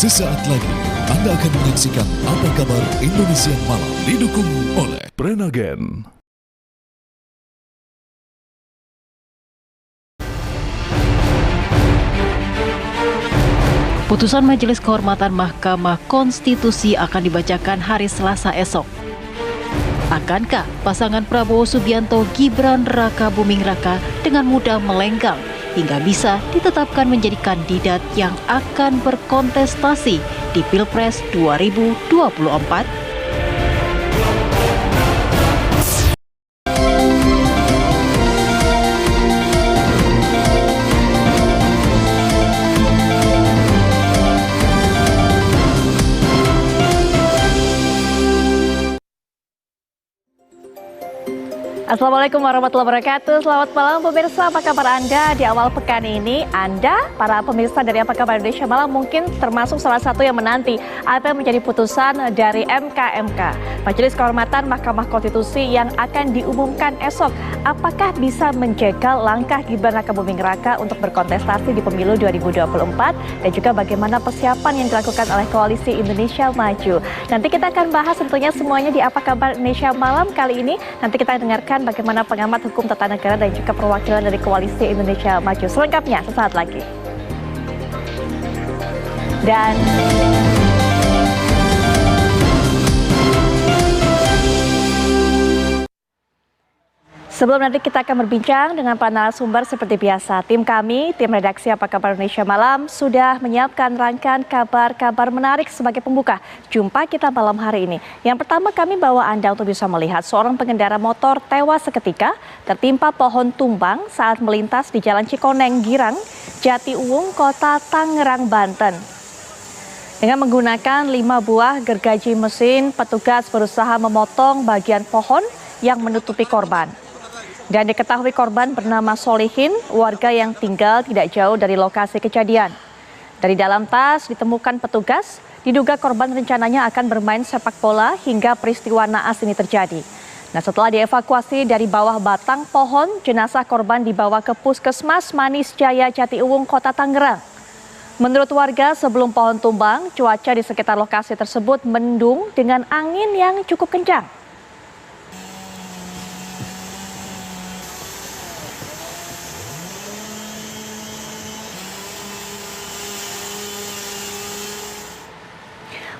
Sesaat lagi Anda akan menyaksikan Apa Kabar Indonesia Malam, didukung oleh Prenagen. Putusan Majelis Kehormatan Mahkamah Konstitusi akan dibacakan hari Selasa esok. Akankah pasangan Prabowo Subianto Gibran Raka Buming Raka dengan mudah melenggang hingga bisa ditetapkan menjadi kandidat yang akan berkontestasi di Pilpres 2024? Assalamualaikum warahmatullahi wabarakatuh. Selamat malam pemirsa, apa kabar Anda di awal pekan ini? Anda, para pemirsa dari Apa Kabar Indonesia Malam mungkin termasuk salah satu yang menanti apa yang menjadi putusan dari MK Majelis Kehormatan Mahkamah Konstitusi yang akan diumumkan esok. Apakah bisa menjegal langkah Gibran Raka Buming Raka untuk berkontestasi di pemilu 2024 dan juga bagaimana persiapan yang dilakukan oleh Koalisi Indonesia Maju. Nanti kita akan bahas tentunya semuanya di Apa Kabar Indonesia Malam kali ini. Nanti kita dengarkan bagaimana pengamat hukum tata negara dan juga perwakilan dari Koalisi Indonesia Maju. Selengkapnya sesaat lagi. Dan sebelum nanti kita akan berbincang dengan para narasumber seperti biasa, tim kami, tim redaksi Apa Kabar Indonesia Malam sudah menyiapkan rangkaian kabar-kabar menarik sebagai pembuka jumpa kita malam hari ini. Yang pertama kami bawa Anda untuk bisa melihat seorang pengendara motor tewas seketika tertimpa pohon tumbang saat melintas di Jalan Cikoneng Girang, Jatiuwung, Kota Tangerang, Banten. Dengan menggunakan 5 buah gergaji mesin, petugas berusaha memotong bagian pohon yang menutupi korban. Dan diketahui korban bernama Solihin, warga yang tinggal tidak jauh dari lokasi kejadian. Dari dalam tas ditemukan petugas, diduga korban rencananya akan bermain sepak bola hingga peristiwa naas ini terjadi. Nah, setelah dievakuasi dari bawah batang pohon, jenazah korban dibawa ke Puskesmas Manis Jaya Jatiuwung, Kota Tangerang. Menurut warga, sebelum pohon tumbang, cuaca di sekitar lokasi tersebut mendung dengan angin yang cukup kencang.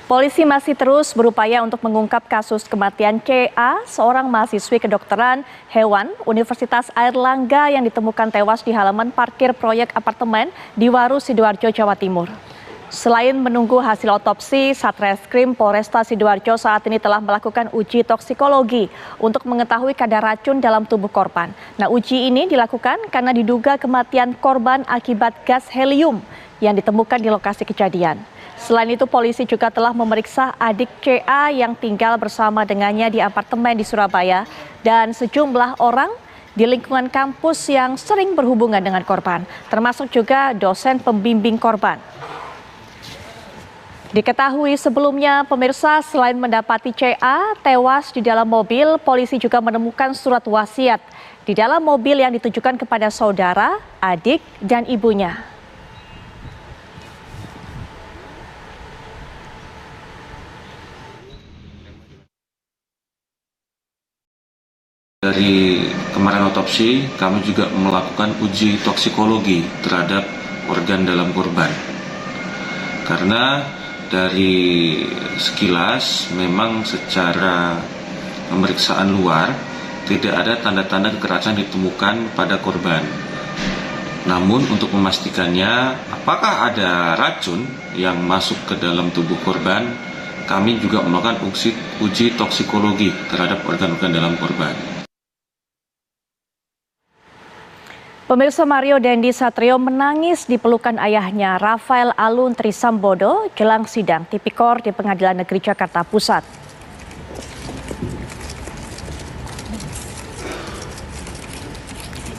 Polisi masih terus berupaya untuk mengungkap kasus kematian CA, seorang mahasiswi kedokteran hewan Universitas Airlangga yang ditemukan tewas di halaman parkir proyek apartemen di Waru, Sidoarjo, Jawa Timur. Selain menunggu hasil otopsi, Satreskrim Polresta Sidoarjo saat ini telah melakukan uji toksikologi untuk mengetahui kadar racun dalam tubuh korban. Nah, uji ini dilakukan karena diduga kematian korban akibat gas helium yang ditemukan di lokasi kejadian. Selain itu, polisi juga telah memeriksa adik CA yang tinggal bersama dengannya di apartemen di Surabaya dan sejumlah orang di lingkungan kampus yang sering berhubungan dengan korban, termasuk juga dosen pembimbing korban. Diketahui sebelumnya, pemirsa, selain mendapati CA tewas di dalam mobil, polisi juga menemukan surat wasiat di dalam mobil yang ditujukan kepada saudara, adik, dan ibunya. Dari kemarin otopsi, kami juga melakukan uji toksikologi terhadap organ dalam korban. Karena dari sekilas memang secara pemeriksaan luar tidak ada tanda-tanda kekerasan ditemukan pada korban. Namun untuk memastikannya apakah ada racun yang masuk ke dalam tubuh korban, kami juga melakukan uji toksikologi terhadap organ-organ dalam korban. Pemirsa, Mario Dendi Satrio menangis di pelukan ayahnya Rafael Alun Trisambodo jelang sidang tipikor di Pengadilan Negeri Jakarta Pusat.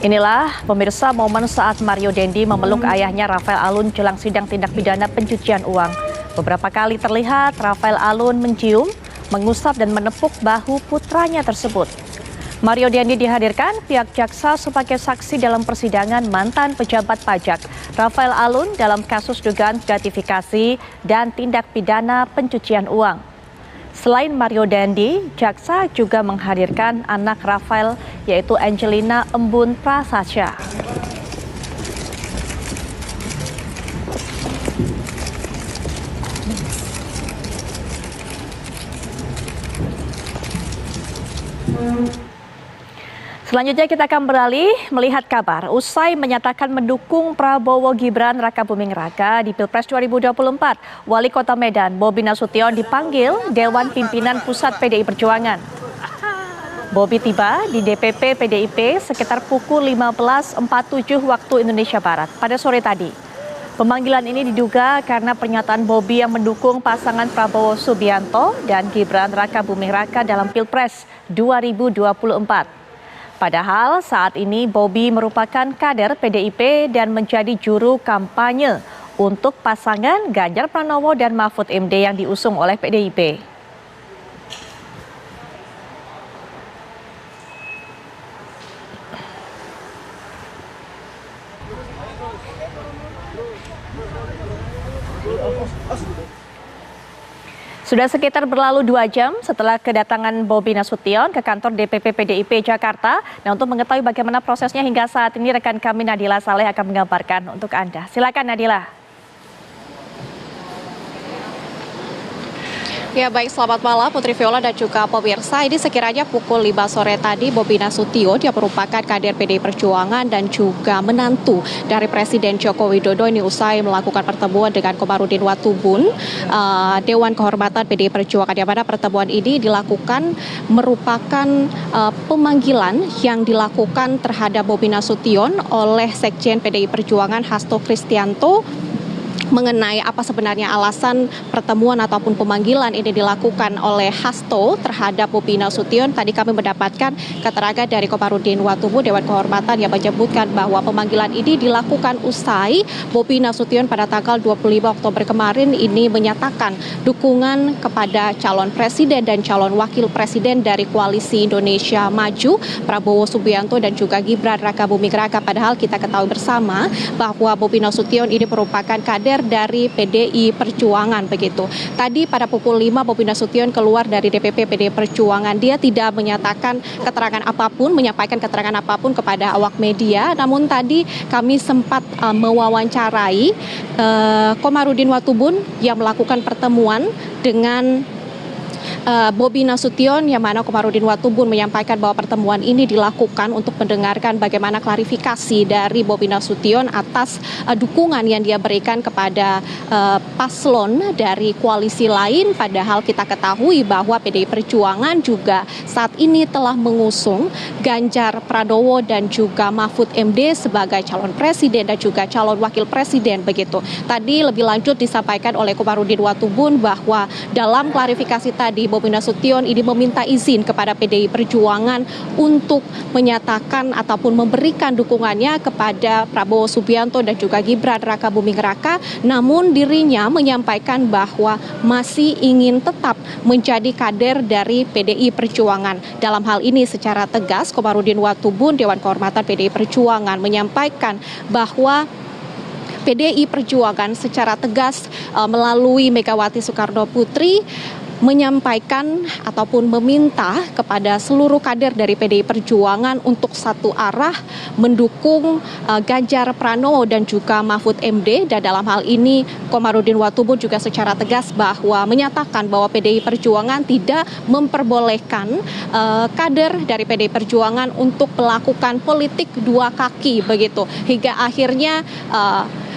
Inilah pemirsa momen saat Mario Dendi memeluk ayahnya Rafael Alun jelang sidang tindak pidana pencucian uang. Beberapa kali terlihat Rafael Alun mencium, mengusap dan menepuk bahu putranya tersebut. Mario Dendi dihadirkan pihak jaksa sebagai saksi dalam persidangan mantan pejabat pajak Rafael Alun dalam kasus dugaan gratifikasi dan tindak pidana pencucian uang. Selain Mario Dendi, jaksa juga menghadirkan anak Rafael yaitu Angelina Embun Prasasya. Selanjutnya kita akan beralih melihat kabar usai menyatakan mendukung Prabowo Gibran Rakabuming Raka di Pilpres 2024. Wali Kota Medan Bobi Nasution dipanggil Dewan Pimpinan Pusat PDI Perjuangan. Bobi tiba di DPP PDIP sekitar pukul 15.47 waktu Indonesia Barat pada sore tadi. Pemanggilan ini diduga karena pernyataan Bobi yang mendukung pasangan Prabowo Subianto dan Gibran Rakabuming Raka dalam Pilpres 2024. Padahal saat ini Bobi merupakan kader PDIP dan menjadi juru kampanye untuk pasangan Ganjar Pranowo dan Mahfud MD yang diusung oleh PDIP. Sudah sekitar berlalu 2 jam setelah kedatangan Bobi Nasution ke kantor DPP PDIP Jakarta. Nah, untuk mengetahui bagaimana prosesnya hingga saat ini, rekan kami Nadila Saleh akan mengabarkan untuk Anda. Silakan Nadila. Ya baik, selamat malam Putri Viola dan juga pemirsa. Ini sekiranya pukul 5 sore tadi Bobi Nasution yang merupakan kader PDI Perjuangan dan juga menantu dari Presiden Joko Widodo ini usai melakukan pertemuan dengan Komarudin Watubun, Dewan Kehormatan PDI Perjuangan, yang mana pertemuan ini dilakukan merupakan pemanggilan yang dilakukan terhadap Bobi Nasution oleh Sekjen PDI Perjuangan Hasto Kristianto mengenai apa sebenarnya alasan pertemuan ataupun pemanggilan ini dilakukan oleh Hasto terhadap Bobi Nasution. Tadi kami mendapatkan keterangan dari Komarudin Watubun Dewan Kehormatan yang menyebutkan bahwa pemanggilan ini dilakukan usai Bobi Nasution pada tanggal 25 Oktober kemarin ini menyatakan dukungan kepada calon presiden dan calon wakil presiden dari Koalisi Indonesia Maju, Prabowo Subianto dan juga Gibran Rakabuming Raka. Padahal kita ketahui bersama bahwa Bobi Nasution ini merupakan kader dari PDI Perjuangan begitu. Tadi pada pukul 5 Bobi Nasution keluar dari DPP PDI Perjuangan. Dia tidak menyatakan keterangan apapun, menyampaikan keterangan apapun kepada awak media. Namun tadi kami sempat mewawancarai Komarudin Watubun yang melakukan pertemuan dengan Bobi Nasution, yang mana Komarudin Watubun menyampaikan bahwa pertemuan ini dilakukan untuk mendengarkan bagaimana klarifikasi dari Bobi Nasution atas dukungan yang dia berikan kepada paslon dari koalisi lain. Padahal kita ketahui bahwa PDI Perjuangan juga saat ini telah mengusung Ganjar Pranowo dan juga Mahfud MD sebagai calon presiden dan juga calon wakil presiden begitu. Tadi lebih lanjut disampaikan oleh Komarudin Watubun bahwa dalam klarifikasi tadi Bobi Nasution ini meminta izin kepada PDI Perjuangan untuk menyatakan ataupun memberikan dukungannya kepada Prabowo Subianto dan juga Gibran Rakabuming Raka. Namun dirinya menyampaikan bahwa masih ingin tetap menjadi kader dari PDI Perjuangan. Dalam hal ini secara tegas Komarudin Watubun Dewan Kehormatan PDI Perjuangan menyampaikan bahwa PDI Perjuangan secara tegas melalui Megawati Soekarno Putri menyampaikan ataupun meminta kepada seluruh kader dari PDI Perjuangan untuk satu arah mendukung Ganjar Pranowo dan juga Mahfud MD. Dan dalam hal ini Komarudin Watubun juga secara tegas bahwa menyatakan bahwa PDI Perjuangan tidak memperbolehkan kader dari PDI Perjuangan untuk melakukan politik dua kaki begitu. Hingga akhirnya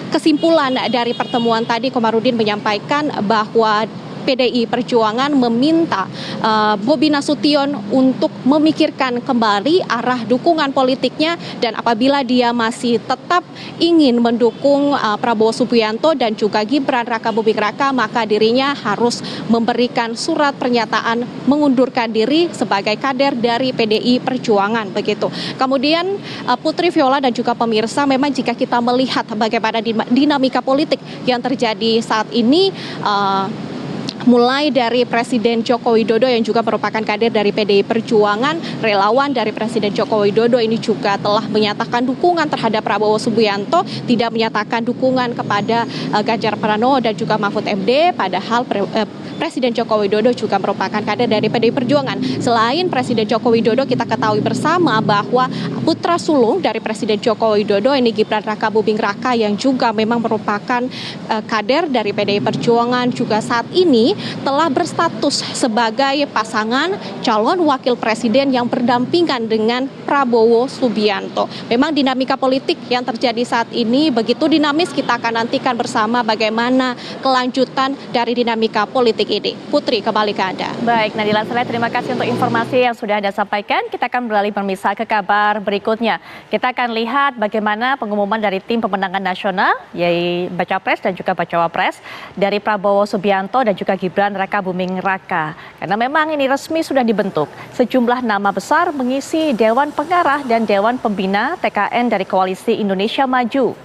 kesimpulan dari pertemuan tadi Komarudin menyampaikan bahwa PDI Perjuangan meminta Bobi Nasution untuk memikirkan kembali arah dukungan politiknya, dan apabila dia masih tetap ingin mendukung Prabowo Subianto dan juga Gibran Rakabuming Raka, maka dirinya harus memberikan surat pernyataan mengundurkan diri sebagai kader dari PDI Perjuangan begitu. Kemudian Putri Viola dan juga pemirsa, memang jika kita melihat bagaimana dinamika politik yang terjadi saat ini, mulai dari Presiden Joko Widodo yang juga merupakan kader dari PDI Perjuangan, relawan dari Presiden Joko Widodo ini juga telah menyatakan dukungan terhadap Prabowo Subianto, tidak menyatakan dukungan kepada Ganjar Pranowo dan juga Mahfud MD, padahal Presiden Joko Widodo juga merupakan kader dari PDI Perjuangan. Selain Presiden Joko Widodo, kita ketahui bersama bahwa putra sulung dari Presiden Joko Widodo ini Gibran Rakabuming Raka yang juga memang merupakan kader dari PDI Perjuangan juga saat ini telah berstatus sebagai pasangan calon wakil presiden yang berdampingan dengan Prabowo Subianto. Memang dinamika politik yang terjadi saat ini begitu dinamis, kita akan nantikan bersama bagaimana kelanjutan dari dinamika politik ini. Putri, kembali ke Anda. Baik, Nadila Saleh, terima kasih untuk informasi yang sudah Anda sampaikan. Kita akan beralih pemirsa ke kabar berikutnya. Kita akan lihat bagaimana pengumuman dari tim pemenangan nasional, yaitu Baca Pres dan juga Bacawa Pres, dari Prabowo Subianto dan juga Gibran Rakabuming Raka. Karena memang ini resmi sudah dibentuk. Sejumlah nama besar mengisi Dewan Pengarah dan Dewan Pembina TKN dari Koalisi Indonesia Maju.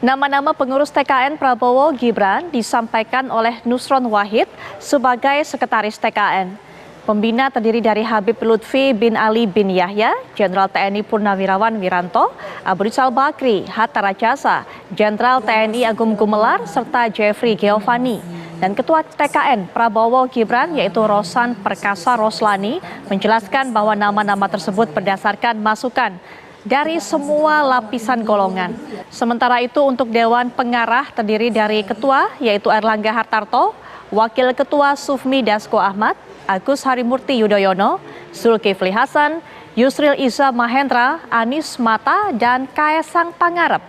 Nama-nama pengurus TKN Prabowo Gibran disampaikan oleh Nusron Wahid sebagai Sekretaris TKN. Pembina terdiri dari Habib Lutfi bin Ali bin Yahya, Jenderal TNI Purnawirawan Wiranto, Abu Rizal Bakri, Hatta Rajasa, Jenderal TNI Agung Gumelar, serta Jeffrey Geovani. Dan Ketua TKN Prabowo Gibran yaitu Rosan Perkasa Roslani menjelaskan bahwa nama-nama tersebut berdasarkan masukan dari semua lapisan golongan. Sementara itu untuk Dewan Pengarah terdiri dari Ketua yaitu Erlangga Hartarto, Wakil Ketua Sufmi Dasko Ahmad, Agus Harimurti Yudhoyono, Zulkifli Hasan, Yusril Iza Mahendra, Anies Mata, dan Kaesang Pangarep.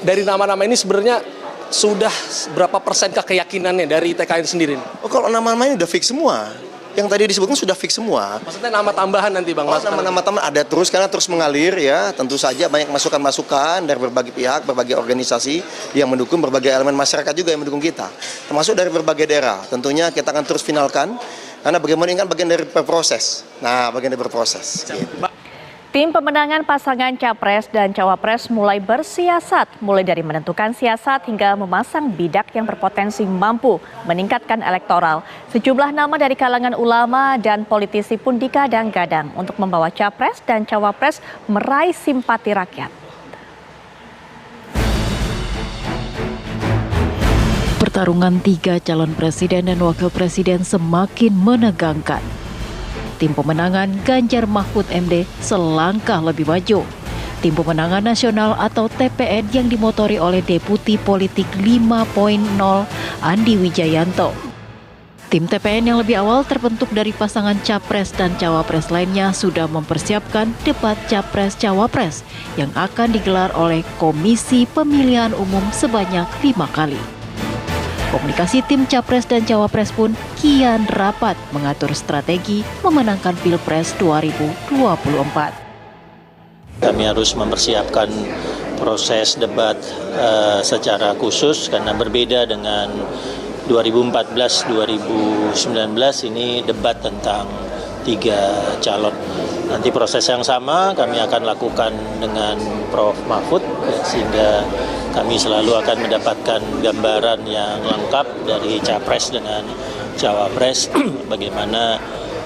Dari nama-nama ini sebenarnya sudah berapa persen keyakinannya dari TKN sendiri? Oh, kalau nama-nama ini udah fix semua. Yang tadi disebutkan sudah fix semua. Maksudnya nama tambahan nanti Bang? Nama-nama tambahan ada terus karena terus mengalir ya. Tentu saja banyak masukan-masukan dari berbagai pihak, berbagai organisasi yang mendukung, berbagai elemen masyarakat juga yang mendukung kita. Termasuk dari berbagai daerah. Tentunya kita akan terus finalkan karena bagaimana ini kan bagian dari berproses. Nah, bagian dari berproses. Gitu. Tim pemenangan pasangan Capres dan Cawapres mulai bersiasat, mulai dari menentukan siasat hingga memasang bidak yang berpotensi mampu meningkatkan elektoral. Sejumlah nama dari kalangan ulama dan politisi pun digadang-gadang untuk membawa Capres dan Cawapres meraih simpati rakyat. Pertarungan 3 calon presiden dan wakil presiden semakin menegangkan. Tim pemenangan Ganjar Mahfud MD selangkah lebih maju. Tim pemenangan nasional atau TPN yang dimotori oleh Deputi Politik 5.0 Andi Wijayanto. Tim TPN yang lebih awal terbentuk dari pasangan Capres dan Cawapres lainnya sudah mempersiapkan debat Capres-Cawapres yang akan digelar oleh Komisi Pemilihan Umum sebanyak 5 kali. Komunikasi tim Capres dan Cawapres pun kian rapat mengatur strategi memenangkan Pilpres 2024. Kami harus mempersiapkan proses debat secara khusus karena berbeda dengan 2014-2019 ini debat tentang 3 calon. Nanti proses yang sama kami akan lakukan dengan Prof. Mahfud sehingga kami selalu akan mendapatkan gambaran yang lengkap dari Capres dengan Cawapres bagaimana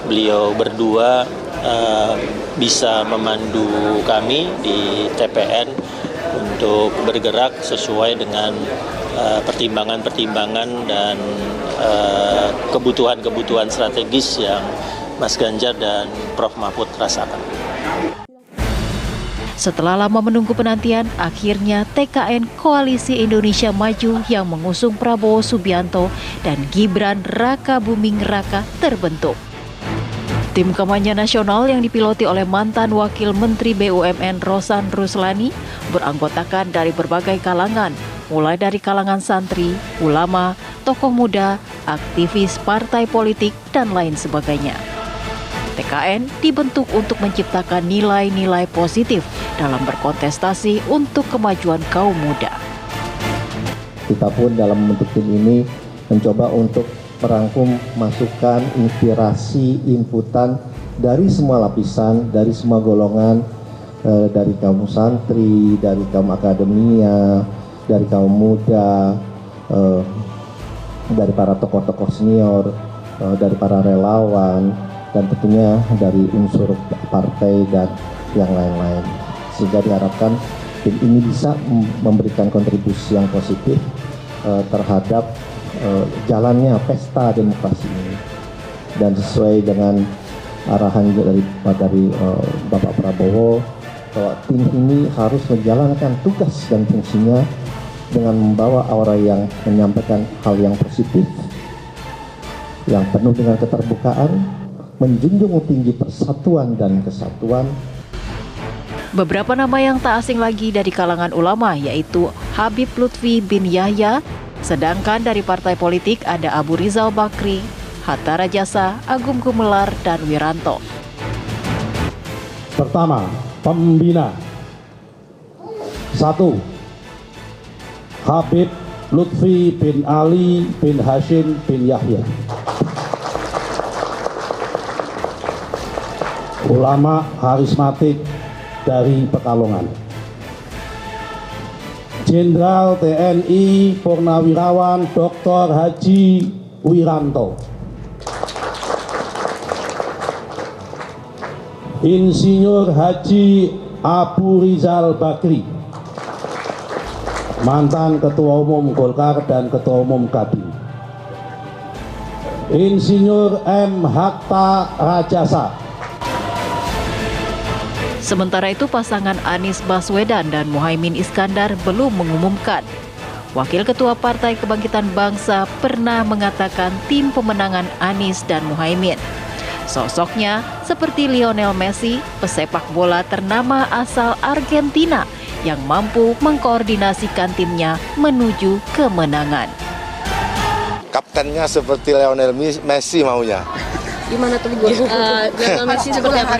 beliau berdua bisa memandu kami di TPN untuk bergerak sesuai dengan pertimbangan-pertimbangan dan kebutuhan-kebutuhan strategis yang Mas Ganjar dan Prof. Mahfud rasakan. Setelah lama menunggu penantian, akhirnya TKN Koalisi Indonesia Maju yang mengusung Prabowo Subianto dan Gibran Rakabuming Raka terbentuk. Tim kampanye nasional yang dipiloti oleh mantan Wakil Menteri BUMN Rosan Ruslani beranggotakan dari berbagai kalangan, mulai dari kalangan santri, ulama, tokoh muda, aktivis partai politik, dan lain sebagainya. TKN dibentuk untuk menciptakan nilai-nilai positif dalam berkontestasi untuk kemajuan kaum muda. Kita pun dalam membentuk tim ini mencoba untuk merangkum masukan, inspirasi, inputan dari semua lapisan, dari semua golongan, dari kaum santri, dari kaum akademia, dari kaum muda, dari para tokoh-tokoh senior, dari para relawan, dan tentunya dari unsur partai dan yang lain-lain. Sehingga diharapkan tim ini bisa memberikan kontribusi yang positif terhadap jalannya pesta demokrasi ini. Dan sesuai dengan arahan dari Bapak Prabowo, bahwa tim ini harus menjalankan tugas dan fungsinya dengan membawa aura yang menyampaikan hal yang positif, yang penuh dengan keterbukaan, menjunjung tinggi persatuan dan kesatuan. Beberapa nama yang tak asing lagi dari kalangan ulama yaitu Habib Lutfi bin Yahya, sedangkan dari partai politik ada Abu Rizal Bakri, Hatta Rajasa, Agung Gumelar, dan Wiranto. Pertama, pembina. 1. Habib Lutfi bin Ali bin Hashim bin Yahya. Ulama karismatik dari Pekalongan. Jenderal TNI Purnawirawan Dr. Haji Wiranto. Insinyur Haji Abu Rizal Bakri, mantan Ketua Umum Golkar dan Ketua Umum Kadin. Insinyur M. Hatta Rajasa. Sementara itu pasangan Anies Baswedan dan Muhaimin Iskandar belum mengumumkan. Wakil Ketua Partai Kebangkitan Bangsa pernah mengatakan tim pemenangan Anies dan Muhaimin. Sosoknya seperti Lionel Messi, pesepak bola ternama asal Argentina yang mampu mengkoordinasikan timnya menuju kemenangan. Kaptennya seperti Lionel Messi maunya. Gimana tuh Lionel Messi seperti apa?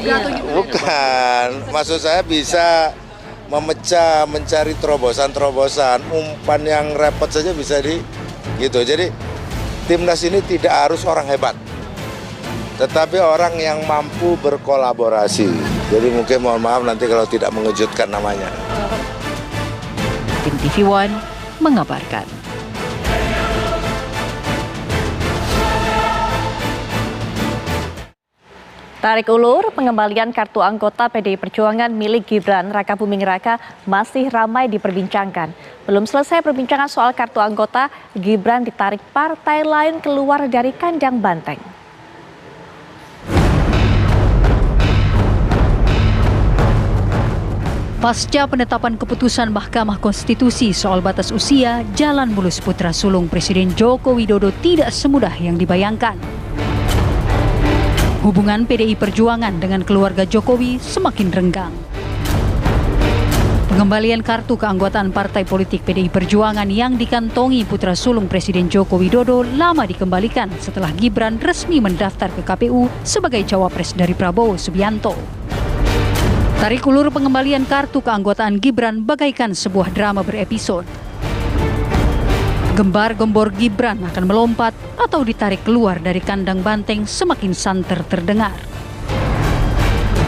Bukan, maksud saya bisa memecah, mencari terobosan-terobosan, umpan yang repot saja bisa gitu. Jadi timnas ini tidak harus orang hebat, tetapi orang yang mampu berkolaborasi. Jadi mungkin mohon maaf nanti kalau tidak mengejutkan namanya. Tim TV One mengabarkan. Tarik ulur pengembalian kartu anggota PDI Perjuangan milik Gibran Raka Buming Raka masih ramai diperbincangkan. Belum selesai perbincangan soal kartu anggota, Gibran ditarik partai lain keluar dari kandang banteng. Pasca penetapan keputusan Mahkamah Konstitusi soal batas usia, jalan mulus putra sulung Presiden Joko Widodo tidak semudah yang dibayangkan. Hubungan PDI Perjuangan dengan keluarga Jokowi semakin renggang. Pengembalian kartu keanggotaan partai politik PDI Perjuangan yang dikantongi putra sulung Presiden Joko Widodo lama dikembalikan setelah Gibran resmi mendaftar ke KPU sebagai cawapres dari Prabowo Subianto. Tarik ulur pengembalian kartu keanggotaan Gibran bagaikan sebuah drama berepisode. Gembar-gembor Gibran akan melompat atau ditarik keluar dari kandang banteng semakin santer terdengar.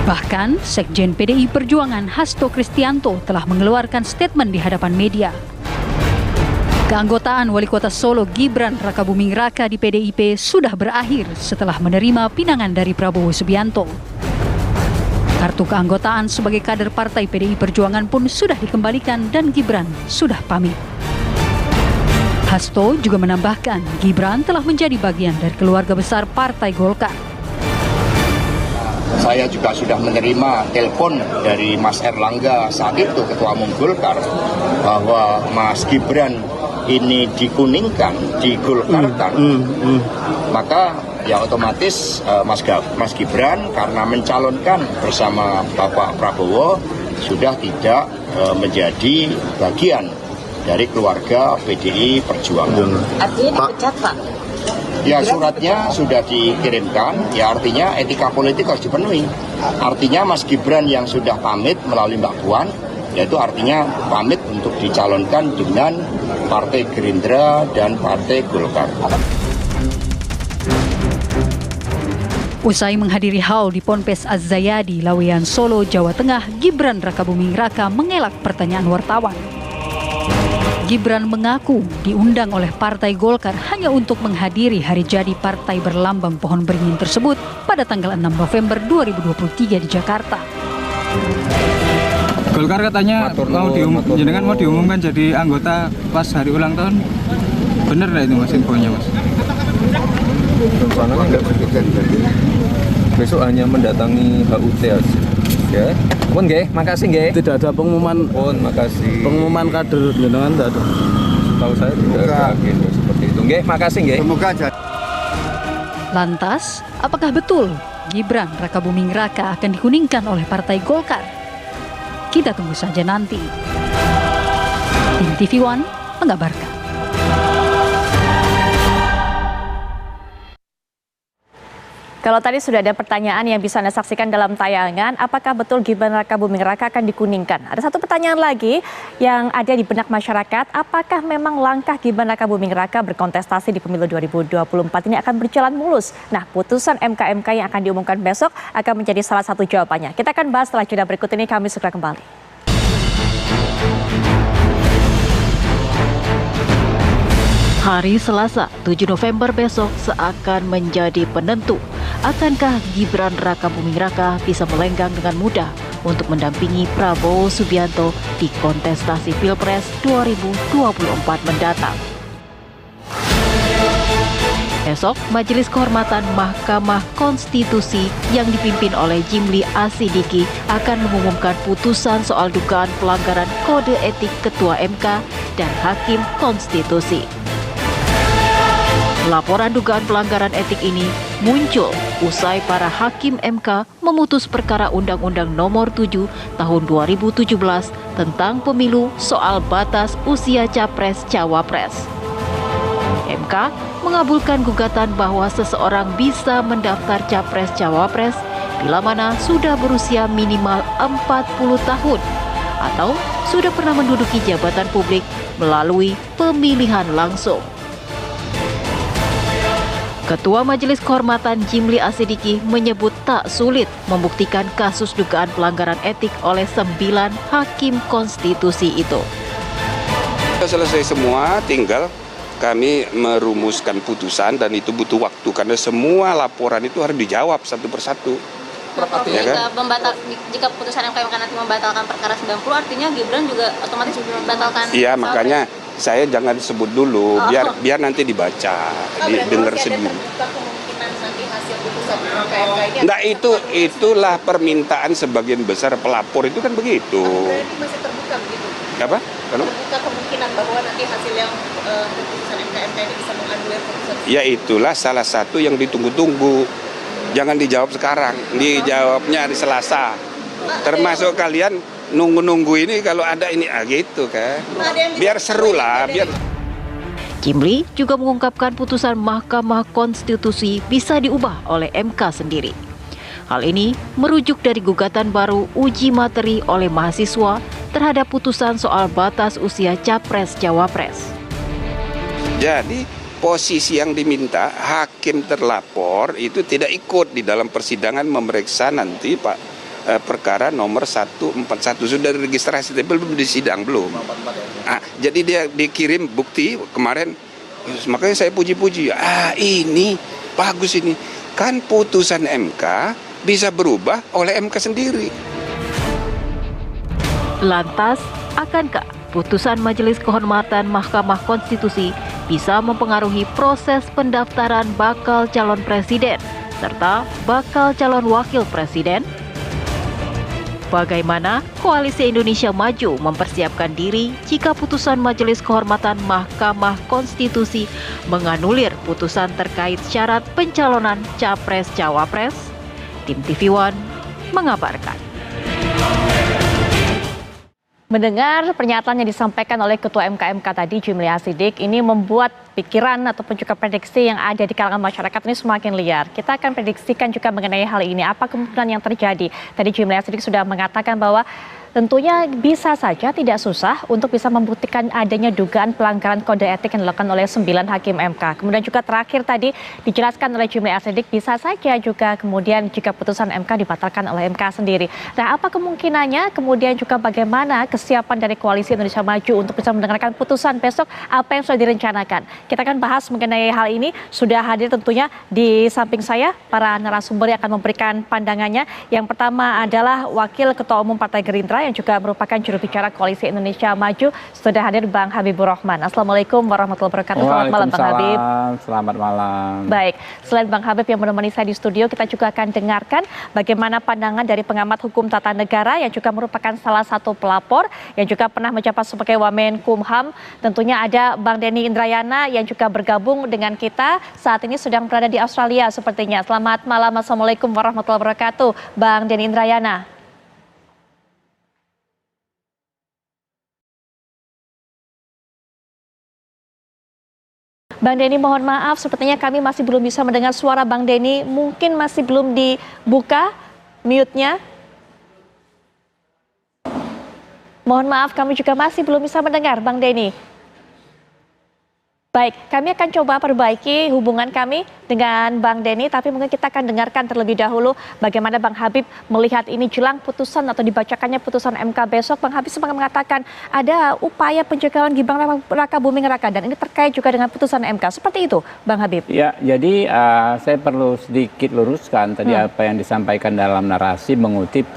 Bahkan, Sekjen PDI Perjuangan Hasto Kristianto telah mengeluarkan statement di hadapan media. Keanggotaan Wali Kota Solo Gibran Raka Buming Raka di PDIP sudah berakhir setelah menerima pinangan dari Prabowo Subianto. Kartu keanggotaan sebagai kader partai PDI Perjuangan pun sudah dikembalikan dan Gibran sudah pamit. Hasto juga menambahkan Gibran telah menjadi bagian dari keluarga besar Partai Golkar. Saya juga sudah menerima telepon dari Mas Erlangga saat itu Ketua Umum Golkar bahwa Mas Gibran ini dikuningkan, digolkarkan. Maka ya otomatis Mas Gibran karena mencalonkan bersama Bapak Prabowo sudah tidak menjadi bagian dari keluarga PDI Perjuangan. Artinya dipecat, Pak? Ya suratnya sudah dikirimkan, ya artinya etika politik harus dipenuhi. Artinya Mas Gibran yang sudah pamit melalui Mbak Puan, yaitu artinya pamit untuk dicalonkan dengan Partai Gerindra dan Partai Golkar. Usai menghadiri haul di Ponpes Az-Zayadi, Laweyan, Solo, Jawa Tengah, Gibran Rakabuming Raka mengelak pertanyaan wartawan. Gibran mengaku diundang oleh Partai Golkar hanya untuk menghadiri hari jadi partai berlambang pohon beringin tersebut pada tanggal 6 November 2023 di Jakarta. Golkar katanya mau diumumkan jadi anggota pas hari ulang tahun. Bener nggak itu Mas infonya Mas? Rencananya nggak begitu, jadi besok hanya mendatangi HUT aja. Ya, pun nggih, makasih nggih. Tidak ada pengumuman. Pun makasih. Pengumuman kader jenengan tidak ada. Tahu saya tidak ada agenda seperti itu. Nggih, makasih nggih. Semoga aja. Lantas, apakah betul Gibran Rakabuming Raka akan dikuningkan oleh Partai Golkar? Kita tunggu saja nanti. Tim TV One mengabarkan. Kalau tadi sudah ada pertanyaan yang bisa Anda saksikan dalam tayangan, apakah betul Gibran Rakabuming Raka akan dikuningkan? Ada satu pertanyaan lagi yang ada di benak masyarakat, apakah memang langkah Gibran Rakabuming Raka berkontestasi di pemilu 2024 ini akan berjalan mulus? Nah, putusan MK yang akan diumumkan besok akan menjadi salah satu jawabannya. Kita akan bahas setelah jeda berikut ini, kami segera kembali. Hari Selasa, 7 November besok seakan menjadi penentu. Akankah Gibran Rakabuming Raka bisa melenggang dengan mudah untuk mendampingi Prabowo Subianto di kontestasi Pilpres 2024 mendatang? Esok, Majelis Kehormatan Mahkamah Konstitusi yang dipimpin oleh Jimli Asidiki akan mengumumkan putusan soal dugaan pelanggaran kode etik Ketua MK dan Hakim Konstitusi. Laporan dugaan pelanggaran etik ini muncul usai para hakim MK memutus perkara Undang-Undang Nomor 7 Tahun 2017 tentang pemilu soal batas usia Capres-Cawapres. MK mengabulkan gugatan bahwa seseorang bisa mendaftar Capres-Cawapres bila mana sudah berusia minimal 40 tahun atau sudah pernah menduduki jabatan publik melalui pemilihan langsung. Ketua Majelis Kehormatan Jimli Asidiki menyebut tak sulit membuktikan kasus dugaan pelanggaran etik oleh 9 hakim konstitusi itu. Selesai semua, tinggal kami merumuskan putusan dan itu butuh waktu karena semua laporan itu harus dijawab satu persatu. Ya kan? Jika putusan MK nanti membatalkan perkara 90, artinya Gibran juga otomatis membatalkan. Iya, makanya saya jangan sebut dulu, biar nanti dibaca, didengar sendiri. Nah itulah permintaan sebagian besar pelapor itu kan begitu. Berarti masih terbuka begitu? Apa? Terbuka kemungkinan bahwa nanti hasil yang putusan MK ini bisa menganulir putusan. Ya itulah salah satu yang ditunggu-tunggu. Jangan dijawab sekarang, dijawabnya hari Selasa. Termasuk kalian nunggu-nunggu ini kalau ada ini gitu kan. Biar seru lah, biar. Jimli juga mengungkapkan putusan Mahkamah Konstitusi bisa diubah oleh MK sendiri. Hal ini merujuk dari gugatan baru uji materi oleh mahasiswa terhadap putusan soal batas usia Capres-Cawapres. Jadi posisi yang diminta hakim terlapor itu tidak ikut di dalam persidangan memeriksa nanti perkara nomor 141 sudah registrasi tapi belum disidang belum. Jadi dia dikirim bukti kemarin, makanya saya puji-puji. Ini bagus ini kan putusan MK bisa berubah oleh MK sendiri. Lantas, akankah putusan Majelis Kehormatan Mahkamah Konstitusi bisa mempengaruhi proses pendaftaran bakal calon presiden serta bakal calon wakil presiden? Bagaimana Koalisi Indonesia Maju mempersiapkan diri jika putusan Majelis Kehormatan Mahkamah Konstitusi menganulir putusan terkait syarat pencalonan Capres-Cawapres? Tim TV One mengabarkan. Mendengar pernyataan yang disampaikan oleh Ketua MK tadi, Jimli Asidik, ini membuat pikiran ataupun juga prediksi yang ada di kalangan masyarakat ini semakin liar. Kita akan prediksikan juga mengenai hal ini, apa kemungkinan yang terjadi. Tadi Jimli Asidik sudah mengatakan bahwa tentunya bisa saja tidak susah untuk bisa membuktikan adanya dugaan pelanggaran kode etik yang dilakukan oleh 9 hakim MK. Kemudian juga terakhir tadi dijelaskan oleh Jimli Asyidik, bisa saja juga kemudian jika putusan MK dibatalkan oleh MK sendiri. Nah, apa kemungkinannya, kemudian juga bagaimana kesiapan dari Koalisi Indonesia Maju untuk bisa mendengarkan putusan besok, apa yang sudah direncanakan. Kita akan bahas mengenai hal ini, sudah hadir tentunya di samping saya para narasumber yang akan memberikan pandangannya. Yang pertama adalah Wakil Ketua Umum Partai Gerindra yang juga merupakan juru bicara Koalisi Indonesia Maju, sudah hadir Bang Habibur Rahman. Assalamualaikum warahmatullahi wabarakatuh. Selamat malam Bang Habib. Selamat malam. Baik, selain Bang Habib yang menemani saya di studio, kita juga akan dengarkan bagaimana pandangan dari pengamat hukum tata negara yang juga merupakan salah satu pelapor yang juga pernah menjabat sebagai Wamenkumham. Tentunya ada Bang Denny Indrayana yang juga bergabung dengan kita saat ini sedang berada di Australia sepertinya. Selamat malam, Assalamualaikum warahmatullahi wabarakatuh, Bang Denny Indrayana. Bang Denny, mohon maaf, sepertinya kami masih belum bisa mendengar suara Bang Denny. Mungkin masih belum dibuka mute-nya. Mohon maaf, kami juga masih belum bisa mendengar Bang Denny. Baik, kami akan coba perbaiki hubungan kami dengan Bang Denny, tapi mungkin kita akan dengarkan terlebih dahulu bagaimana Bang Habib melihat ini jelang putusan atau dibacakannya putusan MK besok. Bang Habib sempat mengatakan ada upaya pencegahan Gibran Raka Buming Raka, dan ini terkait juga dengan putusan MK. Seperti itu, Bang Habib? Ya, jadi saya perlu sedikit luruskan tadi apa yang disampaikan dalam narasi, mengutip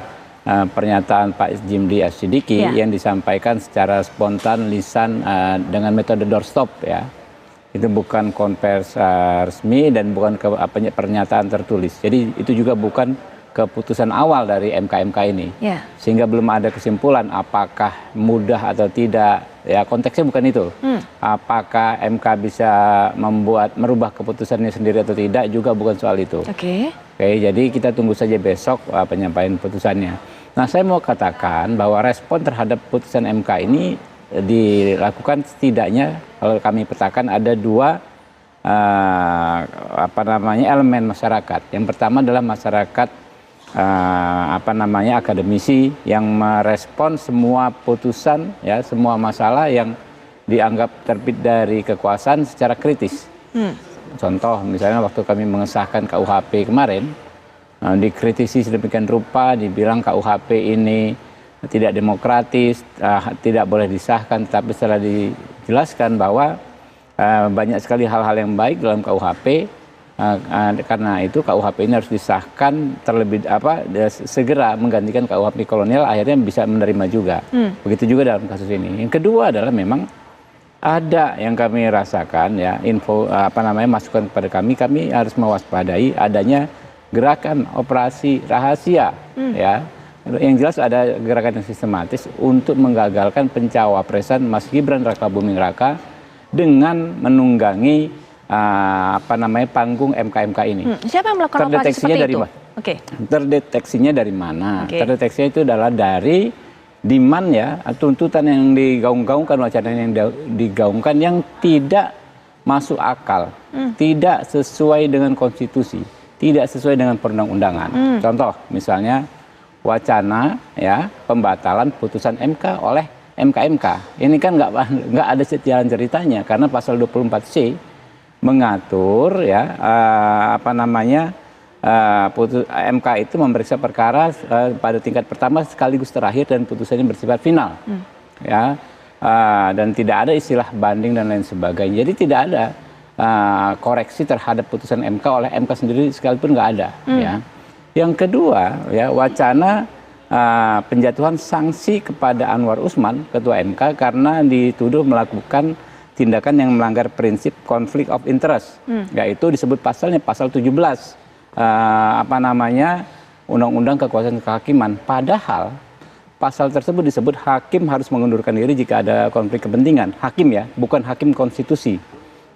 pernyataan Pak Jimli Asyidik yang disampaikan secara spontan lisan dengan metode doorstop ya. Itu bukan konversi resmi dan bukan pernyataan tertulis. Jadi itu juga bukan keputusan awal dari MK-MK ini. Sehingga belum ada kesimpulan apakah mudah atau tidak. Ya, konteksnya bukan itu. Apakah MK bisa merubah keputusannya sendiri atau tidak juga bukan soal itu. Oke, jadi kita tunggu saja besok penyampaian putusannya. Nah, saya mau katakan bahwa respon terhadap putusan MK ini dilakukan setidaknya kalau kami petakan ada dua elemen masyarakat. Yang pertama adalah masyarakat akademisi yang merespon semua putusan ya, semua masalah yang dianggap terbit dari kekuasaan secara kritis. Contoh misalnya waktu kami mengesahkan KUHP kemarin, dikritisi sedemikian rupa, dibilang KUHP ini tidak demokratis, tidak boleh disahkan, tapi setelah dijelaskan bahwa banyak sekali hal-hal yang baik dalam KUHP, karena itu KUHP ini harus disahkan segera menggantikan KUHP kolonial, akhirnya bisa menerima juga. Begitu juga dalam kasus ini. Yang kedua adalah memang ada yang kami rasakan ya, masukan kepada kami harus mewaspadai adanya gerakan operasi rahasia ya. Yang jelas ada gerakan yang sistematis untuk menggagalkan pencawapresan Mas Gibran Raka Buming Raka dengan menunggangi panggung MK-MK ini. Siapa yang melakukan operasi seperti itu? Terdeteksinya dari mana? Terdeteksinya itu adalah dari demand ya, tuntutan yang digaung-gaungkan, wacana yang digaungkan yang tidak masuk akal, tidak sesuai dengan konstitusi, tidak sesuai dengan perundang-undangan. Contoh misalnya wacana ya pembatalan putusan MK oleh MK-MK. Ini kan nggak ada jalan ceritanya karena pasal 24C mengatur ya MK itu memeriksa perkara pada tingkat pertama sekaligus terakhir dan putusannya bersifat final. Ya. Dan tidak ada istilah banding dan lain sebagainya. Jadi tidak ada koreksi terhadap putusan MK oleh MK sendiri sekalipun nggak ada ya. Yang kedua, ya wacana penjatuhan sanksi kepada Anwar Usman, Ketua MK, karena dituduh melakukan tindakan yang melanggar prinsip conflict of interest, yaitu disebut pasalnya pasal 17, Undang-Undang Kekuasaan Kehakiman. Padahal pasal tersebut disebut hakim harus mengundurkan diri jika ada konflik kepentingan. Hakim ya, bukan hakim konstitusi.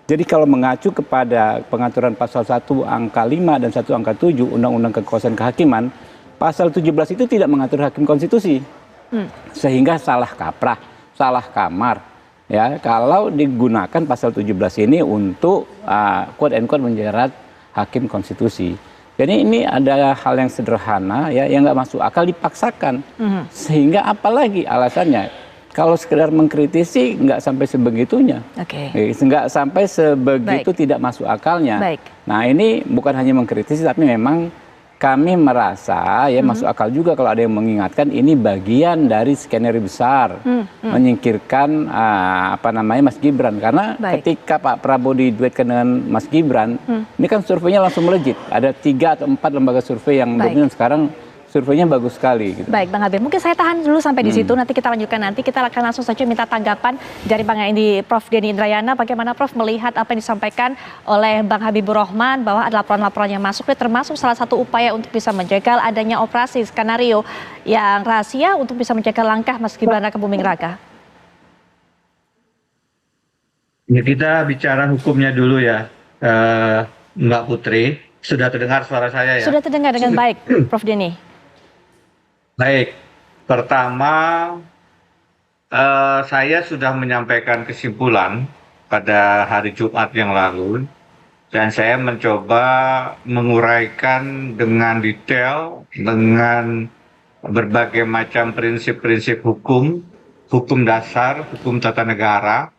Jadi kalau mengacu kepada pengaturan pasal 1 angka 5 dan 1 angka 7 Undang-Undang Kekuasaan Kehakiman, pasal 17 itu tidak mengatur hakim konstitusi. Sehingga salah kaprah, salah kamar. Ya, kalau digunakan pasal 17 ini untuk quote and quote menjerat hakim konstitusi. Jadi ini ada hal yang sederhana ya, yang nggak masuk akal dipaksakan. Sehingga apalagi alasannya? Kalau sekedar mengkritisi nggak sampai sebegitunya. Nggak sampai sebegitu tidak masuk akalnya. Nah ini bukan hanya mengkritisi, tapi memang kami merasa ya masuk akal juga kalau ada yang mengingatkan ini bagian dari skenario besar menyingkirkan Mas Gibran, karena ketika Pak Prabowo diduetkan dengan Mas Gibran ini kan surveinya langsung melejit, ada 3 atau 4 lembaga survei yang dominan sekarang. Surveinya bagus sekali. Gitu. Baik, Bang Habib. Mungkin saya tahan dulu sampai di situ. Nanti kita lanjutkan nanti. Kita akan langsung saja minta tanggapan dari Prof. Denny Indrayana. Bagaimana Prof melihat apa yang disampaikan oleh Bang Habibur Rahman bahwa ada laporan-laporan yang masuk, termasuk salah satu upaya untuk bisa menjegal adanya operasi skenario yang rahasia untuk bisa menjegal langkah Mas Gibran Raka Buming Raka. Ya, kita bicara hukumnya dulu ya, Mbak Putri. Sudah terdengar suara saya ya? Sudah terdengar dengan baik, Prof. Denny. Baik, pertama saya sudah menyampaikan kesimpulan pada hari Jumat yang lalu dan saya mencoba menguraikan dengan detail dengan berbagai macam prinsip-prinsip hukum dasar, hukum tata negara.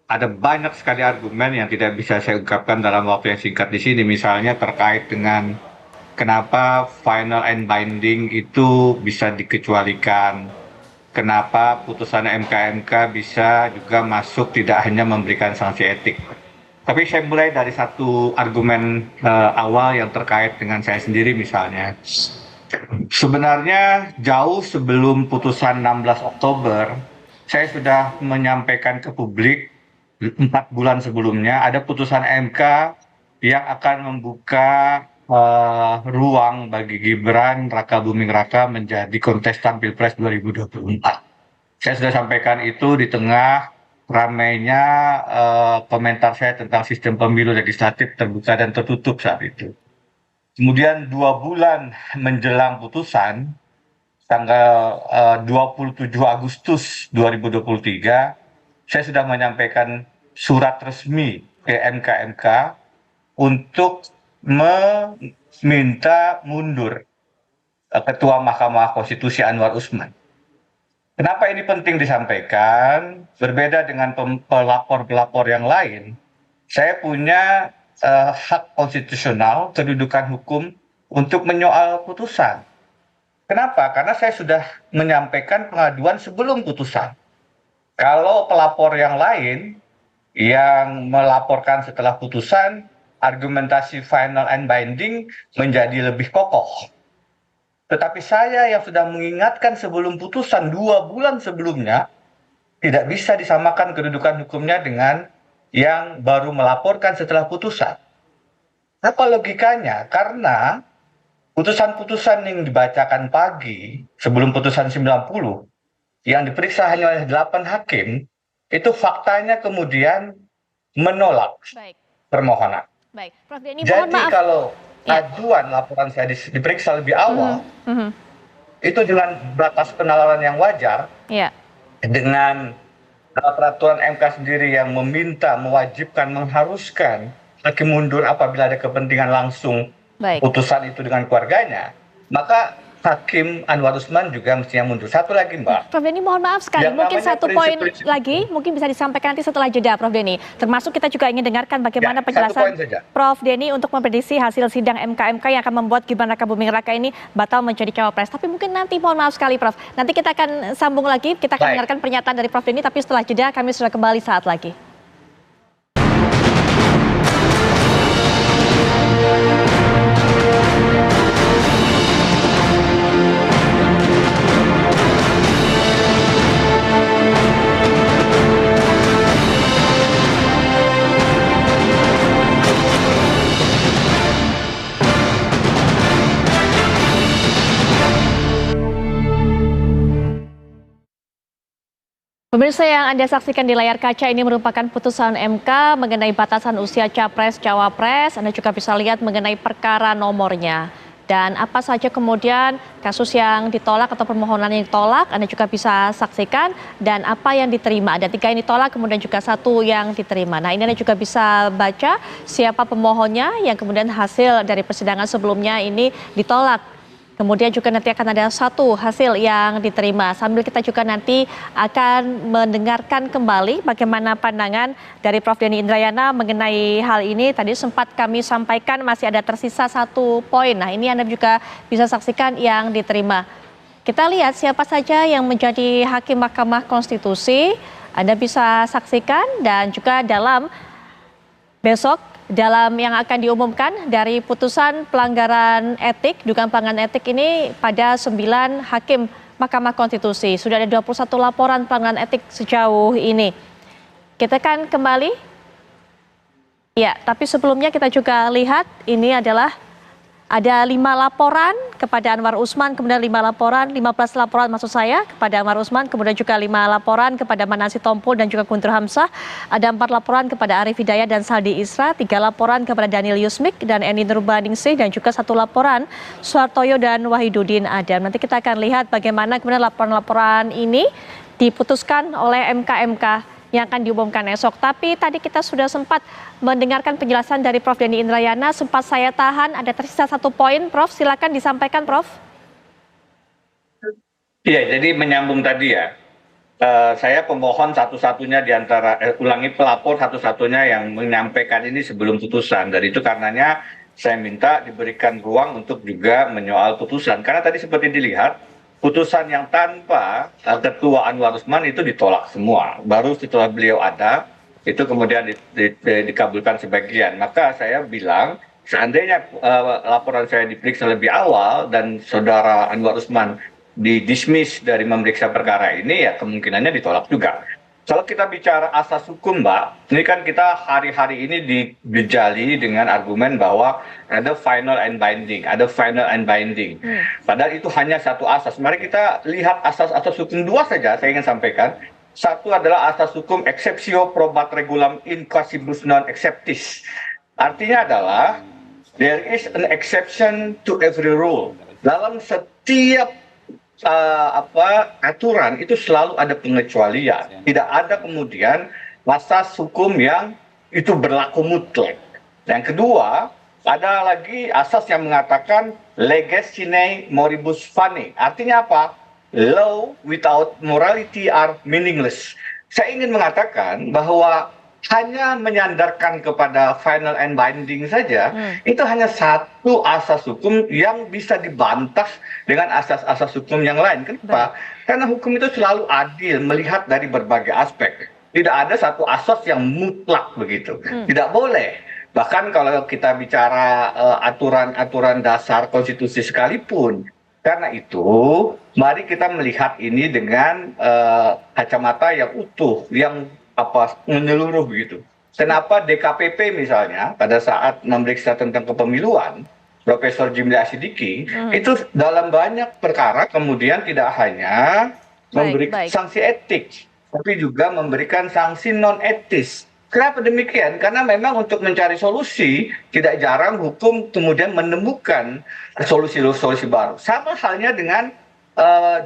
Ada banyak sekali argumen yang tidak bisa saya ungkapkan dalam waktu yang singkat di sini, misalnya terkait dengan kenapa final and binding itu bisa dikecualikan, kenapa putusan MK bisa juga masuk tidak hanya memberikan sanksi etik. Tapi saya mulai dari satu argumen awal yang terkait dengan saya sendiri misalnya. Sebenarnya jauh sebelum putusan 16 Oktober, saya sudah menyampaikan ke publik 4 bulan sebelumnya ada putusan MK yang akan membuka ruang bagi Gibran Raka Buming Raka menjadi kontestan Pilpres 2024. Saya sudah sampaikan itu di tengah ramainya komentar saya tentang sistem pemilu legislatif terbuka dan tertutup saat itu. Kemudian 2 bulan menjelang putusan, tanggal 27 Agustus 2023, saya sudah menyampaikan surat resmi ke MK untuk meminta mundur Ketua Mahkamah Konstitusi Anwar Usman. Kenapa ini penting disampaikan? Berbeda dengan pelapor-pelapor yang lain, saya punya hak konstitusional, kedudukan hukum untuk menyoal putusan. Kenapa? Karena saya sudah menyampaikan pengaduan sebelum putusan. Kalau pelapor yang lain yang melaporkan setelah putusan, argumentasi final and binding menjadi lebih kokoh. Tetapi saya yang sudah mengingatkan sebelum putusan 2 bulan sebelumnya, tidak bisa disamakan kedudukan hukumnya dengan yang baru melaporkan setelah putusan. Apa logikanya? Karena putusan-putusan yang dibacakan pagi sebelum putusan 90, yang diperiksa hanya oleh 8 hakim, itu faktanya kemudian menolak permohonan. Baik, Prof. Denny, jadi mohon maaf. Kalau ajuan laporan saya diperiksa lebih awal, itu dengan batas penalaran yang wajar, dengan peraturan MK sendiri yang meminta, mewajibkan, mengharuskan hakim mundur apabila ada kepentingan langsung putusan itu dengan keluarganya, maka Hakim Anwar Usman juga mestinya mundur. Satu lagi, Mbak. Prof. Denny, mohon maaf sekali. Mungkin satu poin lagi, mungkin bisa disampaikan nanti setelah jeda, Prof. Denny. Termasuk kita juga ingin dengarkan bagaimana penjelasan Prof. Denny untuk memprediksi hasil sidang MK yang akan membuat Gibran Raka Buming Raka ini batal menjadi cawapres. Tapi mungkin nanti, mohon maaf sekali, Prof. Nanti kita akan sambung lagi, kita akan dengarkan pernyataan dari Prof. Denny, tapi setelah jeda kami sudah kembali saat lagi. Pemirsa yang Anda saksikan di layar kaca ini merupakan putusan MK mengenai batasan usia Capres-Cawapres. Anda juga bisa lihat mengenai perkara nomornya. Dan apa saja kemudian kasus yang ditolak atau permohonan yang ditolak, Anda juga bisa saksikan, dan apa yang diterima. Ada 3 yang ditolak, kemudian juga 1 yang diterima. Nah, ini Anda juga bisa baca siapa pemohonnya yang kemudian hasil dari persidangan sebelumnya ini ditolak. Kemudian juga nanti akan ada 1 hasil yang diterima. Sambil kita juga nanti akan mendengarkan kembali bagaimana pandangan dari Prof. Denny Indrayana mengenai hal ini. Tadi sempat kami sampaikan masih ada tersisa 1 poin. Nah, ini Anda juga bisa saksikan yang diterima. Kita lihat siapa saja yang menjadi hakim Mahkamah Konstitusi. Anda bisa saksikan, dan juga dalam besok dalam yang akan diumumkan dari putusan pelanggaran etik, dugaan pelanggaran etik ini pada 9 hakim Mahkamah Konstitusi. Sudah ada 21 laporan pelanggaran etik sejauh ini. Kita akan kembali. Ya, tapi sebelumnya kita juga lihat ini adalah ada 5 laporan kepada Anwar Usman, kemudian 15 laporan maksud saya kepada Anwar Usman, kemudian juga 5 laporan kepada Manasi Tompul dan juga Guntur Hamzah. Ada 4 laporan kepada Arif Hidayat dan Saldi Isra, 3 laporan kepada Daniel Yusmik dan Eni Nurbaningsih, dan juga 1 laporan Suhartoyo dan Wahidudin Adam. Nanti kita akan lihat bagaimana kemudian laporan-laporan ini diputuskan oleh MK yang akan diumumkan esok. Tapi tadi kita sudah sempat mendengarkan penjelasan dari Prof. Denny Indrayana, sempat saya tahan, ada tersisa 1 poin. Prof, silakan disampaikan, Prof. Iya, jadi menyambung tadi ya, saya pemohon satu-satunya di antara, pelapor satu-satunya yang menyampaikan ini sebelum putusan. Dan itu karenanya saya minta diberikan ruang untuk juga menyoal putusan. Karena tadi seperti dilihat, putusan yang tanpa Ketua Anwar Usman itu ditolak semua. Baru setelah beliau ada, itu kemudian dikabulkan sebagian. Maka saya bilang, seandainya laporan saya diperiksa lebih awal dan saudara Anwar Usman didismiss dari memeriksa perkara ini, ya kemungkinannya ditolak juga. Kalau kita bicara asas hukum, Mbak, ini kan kita hari-hari ini dijali dengan argumen bahwa ada final and binding, Padahal itu hanya 1 asas. Mari kita lihat asas-asas hukum 2 saja, saya ingin sampaikan. 1 adalah asas hukum exceptio probat regulam in quasibus non exceptis. Artinya adalah, there is an exception to every rule. Dalam setiap aturan itu selalu ada pengecualian. Tidak ada kemudian asas hukum yang itu berlaku mutlak. Yang kedua, ada lagi asas yang mengatakan leges sine moribus fane. Artinya apa? Law without morality are meaningless. Saya ingin mengatakan bahwa hanya menyandarkan kepada final and binding saja, itu hanya 1 asas hukum yang bisa dibantah dengan asas-asas hukum yang lain. Kenapa? Karena hukum itu selalu adil, melihat dari berbagai aspek. Tidak ada 1 asas yang mutlak begitu. Tidak boleh. Bahkan kalau kita bicara aturan-aturan dasar konstitusi sekalipun. Karena itu, mari kita melihat ini dengan kacamata yang utuh, yang menyeluruh begitu. Kenapa DKPP misalnya pada saat memeriksa tentang kepemiluan, Profesor Jimli Asidiki itu dalam banyak perkara kemudian tidak hanya memberikan sanksi etik, tapi juga memberikan sanksi non etis. Kenapa demikian? Karena memang untuk mencari solusi tidak jarang hukum kemudian menemukan solusi-solusi baru. Sama halnya dengan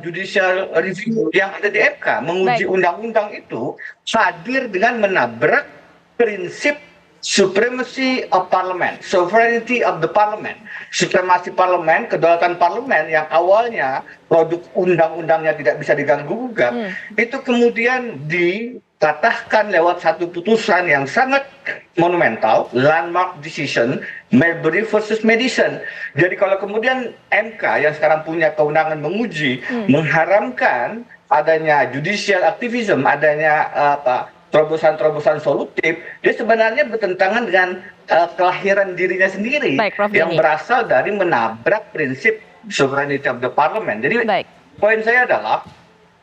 judicial review yang ada di MK, menguji undang-undang itu hadir dengan menabrak prinsip supremacy of parliament, sovereignty of the parliament, supremasi parlemen, kedaulatan parlemen yang awalnya produk undang-undangnya tidak bisa diganggu-gugat, itu kemudian dikatakan lewat 1 putusan yang sangat monumental, landmark decision, Marbury versus Madison. Jadi kalau kemudian MK yang sekarang punya kewenangan menguji, mengharamkan adanya judicial activism, adanya terobosan-terobosan solutif, dia sebenarnya bertentangan dengan kelahiran dirinya sendiri. Yang berasal dari menabrak prinsip sovereignty of the parliament. Jadi poin saya adalah,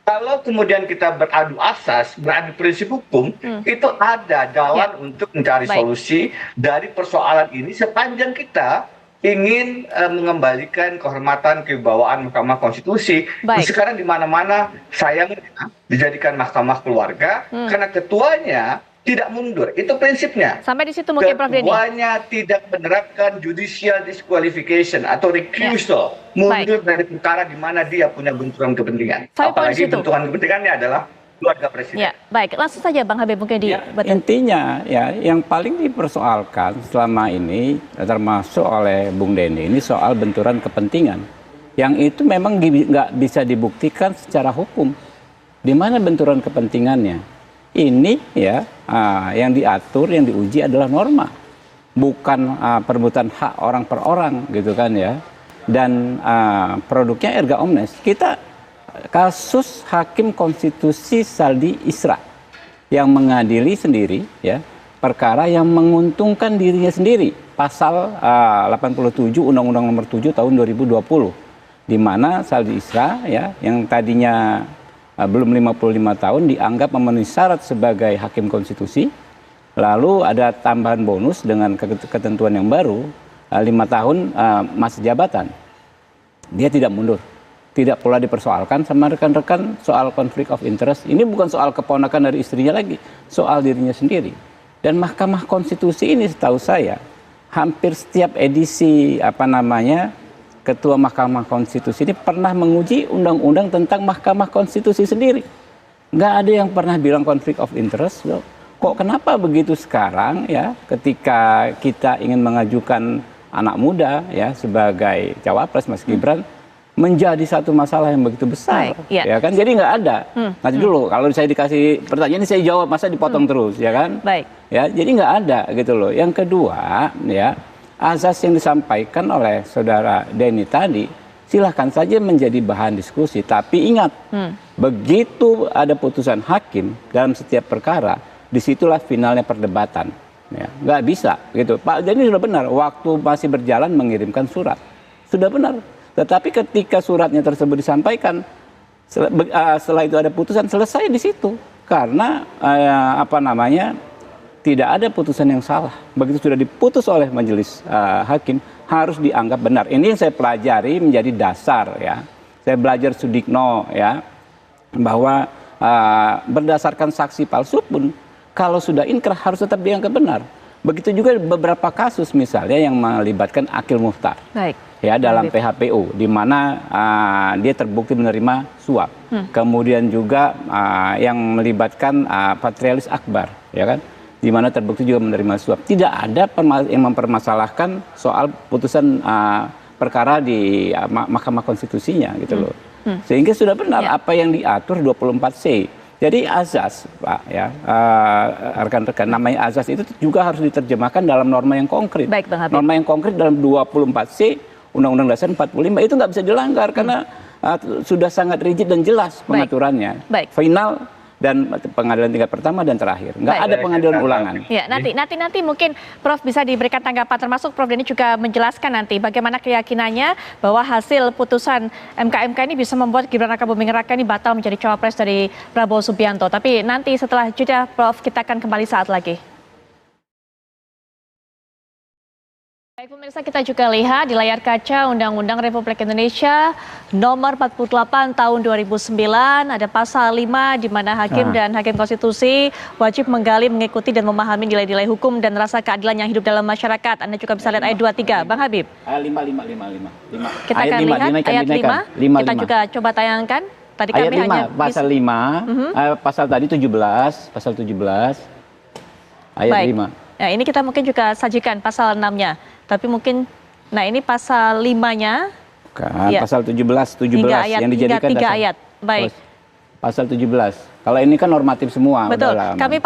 kalau kemudian kita beradu asas, beradu prinsip hukum, itu ada jalan untuk mencari solusi dari persoalan ini sepanjang kita ingin mengembalikan kehormatan kewibawaan Mahkamah Konstitusi. Sekarang di mana-mana sayangnya dijadikan mahkamah keluarga, karena ketuanya tidak mundur. Itu prinsipnya. Sampai di situ mungkin Prof Denny. Keduanya tidak menerapkan judicial disqualification atau recusal, mundur dari perkara di mana dia punya benturan kepentingan. Apalagi benturan kepentingannya adalah keluarga presiden. Ya, baik. Langsung saja Bang Habib mungkin Intinya ya yang paling dipersoalkan selama ini termasuk oleh Bung Denny ini soal benturan kepentingan. Yang itu memang nggak bisa dibuktikan secara hukum. Di mana benturan kepentingannya? Ini ya yang diatur, yang diuji adalah norma, bukan perebutan hak orang per orang gitu kan ya. Dan produknya erga omnes. Kita kasus Hakim Konstitusi Saldi Isra yang mengadili sendiri ya perkara yang menguntungkan dirinya sendiri, pasal 87 Undang-Undang Nomor 7 tahun 2020, di mana Saldi Isra ya yang tadinya belum 55 tahun dianggap memenuhi syarat sebagai hakim konstitusi, lalu ada tambahan bonus dengan ketentuan yang baru 5 tahun masa jabatan. Dia tidak mundur. Tidak pula dipersoalkan sama rekan-rekan soal konflik of interest. Ini bukan soal keponakan dari istrinya lagi, soal dirinya sendiri. Dan Mahkamah Konstitusi ini setahu saya, hampir setiap edisi Ketua Mahkamah Konstitusi ini pernah menguji undang-undang tentang Mahkamah Konstitusi sendiri. Nggak ada yang pernah bilang konflik of interest loh. Kok kenapa begitu sekarang ya ketika kita ingin mengajukan anak muda ya sebagai cawapres Mas Gibran, menjadi satu masalah yang begitu besar, ya kan? Jadi nggak ada. Nanti dulu kalau saya dikasih pertanyaan ini saya jawab, masa dipotong terus, ya kan? Baik. Ya, jadi nggak ada gitu loh. Yang kedua, ya azas yang disampaikan oleh Saudara Denny tadi, silahkan saja menjadi bahan diskusi. Tapi ingat, begitu ada putusan hakim dalam setiap perkara, disitulah finalnya perdebatan. Ya, nggak bisa gitu. Pak Denny sudah benar, waktu masih berjalan mengirimkan surat, sudah benar. Tetapi ketika suratnya tersebut disampaikan, setelah itu ada putusan, selesai di situ. Karena tidak ada putusan yang salah. Begitu sudah diputus oleh majelis hakim, harus dianggap benar. Ini yang saya pelajari menjadi dasar ya. Saya belajar Sudikno ya, bahwa berdasarkan saksi palsu pun, kalau sudah inkrah harus tetap dianggap benar. Begitu juga beberapa kasus misalnya yang melibatkan akil muhtar. Baik. Ya dalam PHPU di mana dia terbukti menerima suap. Kemudian juga yang melibatkan Patrialis Akbar, ya kan? Di mana terbukti juga menerima suap. Tidak ada yang mempermasalahkan soal putusan perkara di Mahkamah Konstitusinya gitu loh. Sehingga sudah benar apa yang diatur 24C. Jadi azas, Pak, ya rekan-rekan, namanya azas itu juga harus diterjemahkan dalam norma yang konkret. Baik, Bang Habib. Norma yang konkret dalam 24C Undang-Undang Dasar 45 itu nggak bisa dilanggar karena sudah sangat rigid dan jelas pengaturannya. Baik. Final dan pengadilan tingkat pertama dan terakhir. Nggak ada pengadilan ulangan. Ya, nanti mungkin Prof bisa diberikan tanggapan, termasuk Prof Denny juga menjelaskan nanti bagaimana keyakinannya bahwa hasil putusan MK ini bisa membuat Gibran Rakabuming Raka ini batal menjadi cawapres dari Prabowo Subianto. Tapi nanti setelah jeda Prof kita akan kembali saat lagi. Baik pemirsa, kita juga lihat di layar kaca Undang-Undang Republik Indonesia Nomor 48 Tahun 2009 ada pasal 5 di mana hakim dan hakim konstitusi wajib menggali, mengikuti dan memahami nilai-nilai hukum dan rasa keadilan yang hidup dalam masyarakat. Anda juga bisa lihat ayat 23, Bang Habib. 5. Kita akan lihat ayat 5. Kita juga coba tayangkan. Tadi ayat kami 5, hanya pasal 5, pasal tadi 17, pasal 17, ayat 5. Nah, ini kita mungkin juga sajikan pasal 6-nya. Tapi mungkin, nah ini pasal 5-nya. Ya. Pasal 17 ayat, yang dijadikan 3 ayat. Baik. Pasal 17. Kalau ini kan normatif semua. Betul. Kami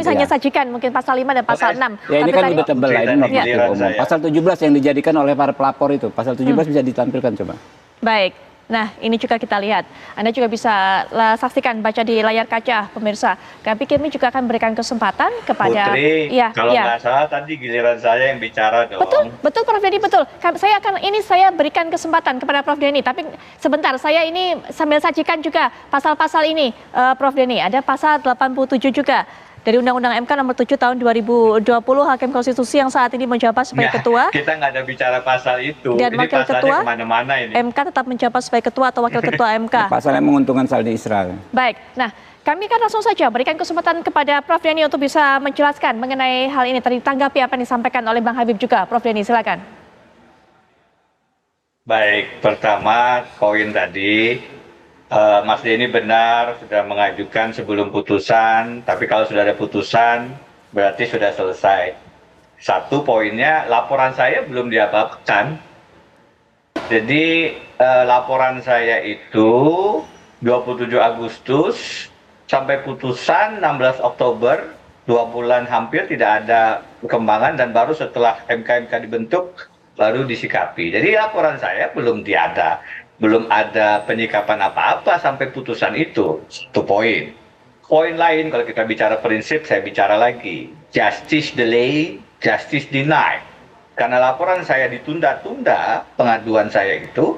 hanya sajikan mungkin pasal 5 dan pasal 6. Ya ini kan udah tebal, ini normatif umum. Pasal 17 yang dijadikan oleh para pelapor itu. Pasal 17 bisa ditampilkan coba. Baik. Nah, ini juga kita lihat. Anda juga bisa saksikan, baca di layar kaca, pemirsa. Kami juga akan berikan kesempatan kepada... Putri, kalau nggak salah tadi giliran saya yang bicara dong. Betul Prof Denny, betul. Saya berikan kesempatan kepada Prof Denny. Tapi sebentar, saya ini sambil sajikan juga pasal-pasal ini, Prof Denny. Ada pasal 87 juga. dari Undang-Undang MK nomor 7 tahun 2020, Hakim Konstitusi yang saat ini menjabat sebagai ketua Kita nggak ada bicara pasal itu. dan Ini wakil pasalnya ketua kemana-mana ini. MK tetap menjabat sebagai ketua atau wakil ketua MK. Pasalnya menguntungkan Saldi Isra. Baik, nah kami akan langsung saja berikan kesempatan kepada Prof. Denny untuk bisa menjelaskan mengenai hal ini. Tadi tanggapi apa yang disampaikan oleh Bang Habib juga. Prof. Denny, silakan. Baik, pertama koin tadi, Mas Denny benar sudah mengajukan sebelum putusan, tapi kalau sudah ada putusan berarti sudah selesai. Satu poinnya, laporan saya belum diapakan. Jadi laporan saya itu 27 Agustus sampai putusan 16 Oktober, 2 bulan hampir tidak ada perkembangan dan baru setelah MK dibentuk baru disikapi. Jadi laporan saya belum ada penyikapan apa-apa sampai putusan itu. Satu poin. Poin lain kalau kita bicara prinsip, saya bicara lagi. Justice delay, justice denied. Karena laporan saya ditunda-tunda, pengaduan saya itu,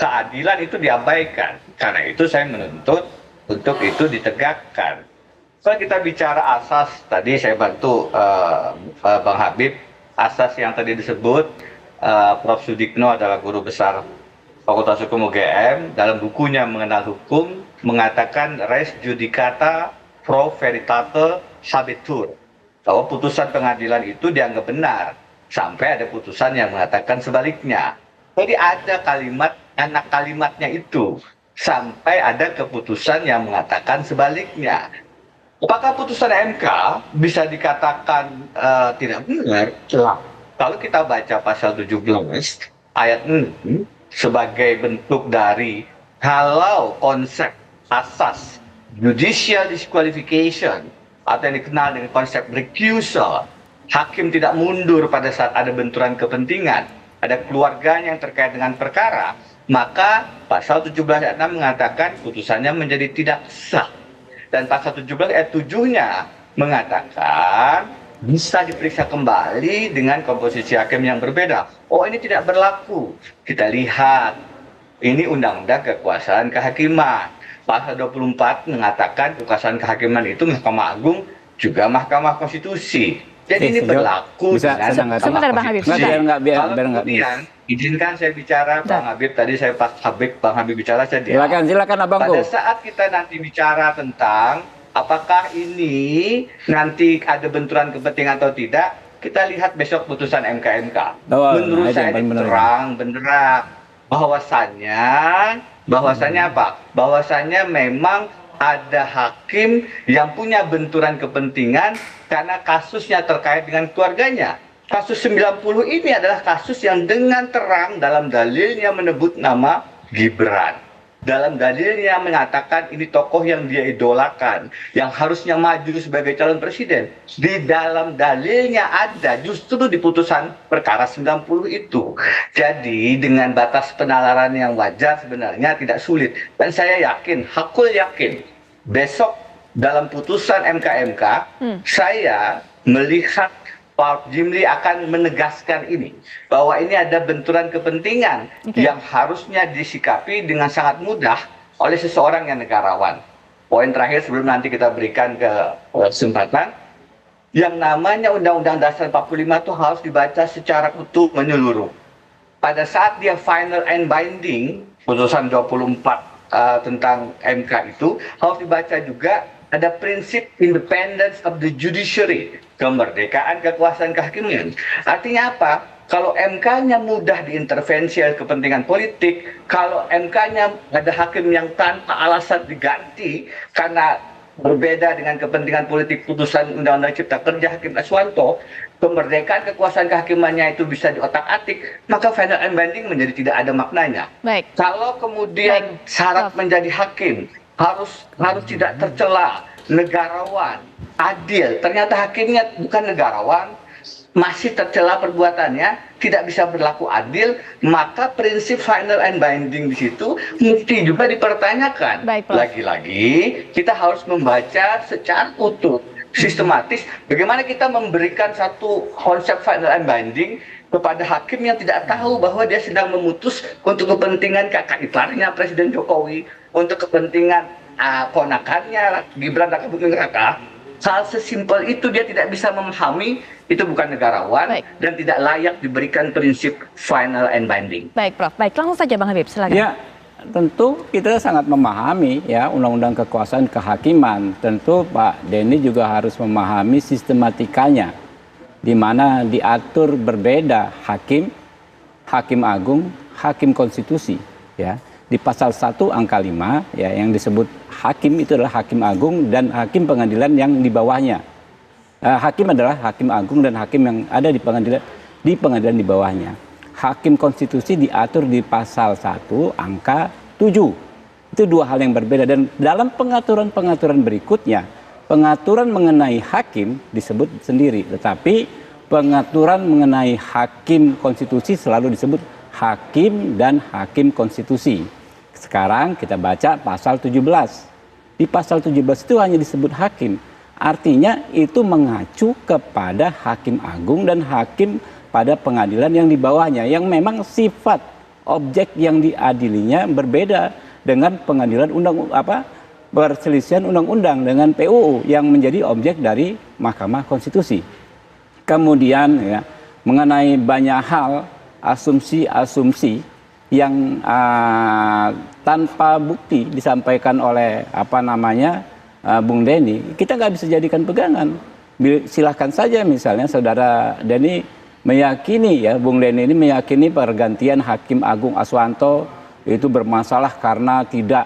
keadilan itu diabaikan. Karena itu saya menuntut untuk itu ditegakkan. Kalau kita bicara asas, tadi saya bantu Bang Habib, asas yang tadi disebut, Prof. Sudikno adalah guru besar Fakultas Hukum UGM, dalam bukunya Mengenal Hukum, mengatakan res judicata pro veritate habetur, bahwa putusan pengadilan itu dianggap benar, sampai ada putusan yang mengatakan sebaliknya. Jadi ada anak kalimatnya itu, sampai ada keputusan yang mengatakan sebaliknya. Apakah putusan MK bisa dikatakan tidak benar? Kalau kita baca pasal 17 ayat 6 sebagai bentuk dari kalau konsep asas judicial disqualification atau yang dikenal dengan konsep recusal, hakim tidak mundur pada saat ada benturan kepentingan, ada keluarganya yang terkait dengan perkara, maka pasal 17 ayat 6 mengatakan putusannya menjadi tidak sah. Dan pasal 17 ayat 7-nya mengatakan bisa diperiksa kembali dengan komposisi hakim yang berbeda. Oh, ini tidak berlaku. Kita lihat, ini Undang-Undang Kekuasaan Kehakiman. Pasal 24 mengatakan kekuasaan kehakiman itu Mahkamah Agung juga Mahkamah Konstitusi. Jadi ini berlaku dengan sebentar Bang Habib. Kalau kemudian izinkan saya bicara, Bang Habib, tadi saya Bang Habib bicara, saya diam. Silakan Abangku. Pada saat kita nanti bicara tentang apakah ini nanti ada benturan kepentingan atau tidak, kita lihat besok putusan MK. Menurut saya terang benderang bahwasannya apa? Bahwasannya memang ada hakim yang punya benturan kepentingan karena kasusnya terkait dengan keluarganya. Kasus 90 ini adalah kasus yang dengan terang dalam dalilnya menyebut nama Gibran. Dalam dalilnya mengatakan ini tokoh yang dia idolakan, yang harusnya maju sebagai calon presiden. Di dalam dalilnya ada justru di putusan perkara 90 itu. Jadi dengan batas penalaran yang wajar sebenarnya tidak sulit. Dan saya yakin, hakul yakin, besok dalam putusan MK, saya melihat Pak Jimli akan menegaskan ini, bahwa ini ada benturan kepentingan yang harusnya disikapi dengan sangat mudah oleh seseorang yang negarawan. Poin terakhir sebelum nanti kita berikan ke kesempatan, yang namanya Undang-Undang Dasar 45 itu harus dibaca secara utuh menyeluruh. Pada saat dia final and binding, putusan 24 tentang MK itu harus dibaca juga ada prinsip independence of the judiciary, kemerdekaan kekuasaan kehakiman. Artinya apa? Kalau MK-nya mudah diintervensi oleh kepentingan politik, kalau MK-nya ada hakim yang tanpa alasan diganti karena berbeda dengan kepentingan politik putusan Undang-Undang Cipta Kerja Hakim Aswanto, kemerdekaan kekuasaan kehakimannya itu bisa diotak-atik, maka final and binding menjadi tidak ada maknanya. Baik. Kalau kemudian syarat menjadi hakim harus tidak tercela, negarawan, adil. Ternyata hakimnya bukan negarawan, masih tercela perbuatannya, tidak bisa berlaku adil, maka prinsip final and binding di situ mesti juga dipertanyakan. Lagi-lagi kita harus membaca secara utuh, sistematis, bagaimana kita memberikan satu konsep final and binding kepada hakim yang tidak tahu bahwa dia sedang memutus untuk kepentingan kakak iparnya Presiden Jokowi, untuk kepentingan ponakannya Gibran Raka Buming Raka, hal sesimpel itu dia tidak bisa memahami, itu bukan negarawan dan tidak layak diberikan prinsip final and binding. Baik, Prof. Baik, langsung saja Bang Habib, silakan. Ya, tentu kita sangat memahami ya undang-undang kekuasaan kehakiman. Tentu Pak Denny juga harus memahami sistematikanya, di mana diatur berbeda hakim agung, hakim konstitusi. Ya, di pasal 1 angka 5 ya yang disebut hakim itu adalah hakim agung dan hakim pengadilan yang di bawahnya. Hakim adalah hakim agung dan hakim yang ada di pengadilan di bawahnya. Hakim konstitusi diatur di pasal 1 angka 7. Itu dua hal yang berbeda, dan dalam pengaturan berikutnya, pengaturan mengenai hakim disebut sendiri, tetapi pengaturan mengenai hakim konstitusi selalu disebut hakim dan hakim konstitusi. Sekarang kita baca pasal 17. Di pasal 17 itu hanya disebut hakim. Artinya itu mengacu kepada hakim agung dan hakim pada pengadilan yang di bawahnya, yang memang sifat objek yang diadilinya berbeda dengan pengadilan perselisihan undang-undang dengan PUU yang menjadi objek dari Mahkamah Konstitusi. Kemudian ya, mengenai banyak hal asumsi-asumsi yang tanpa bukti disampaikan oleh Bung Denny, kita nggak bisa jadikan pegangan. Silahkan saja misalnya saudara Denny meyakini ya, Bung Denny ini meyakini pergantian Hakim Agung Aswanto itu bermasalah karena tidak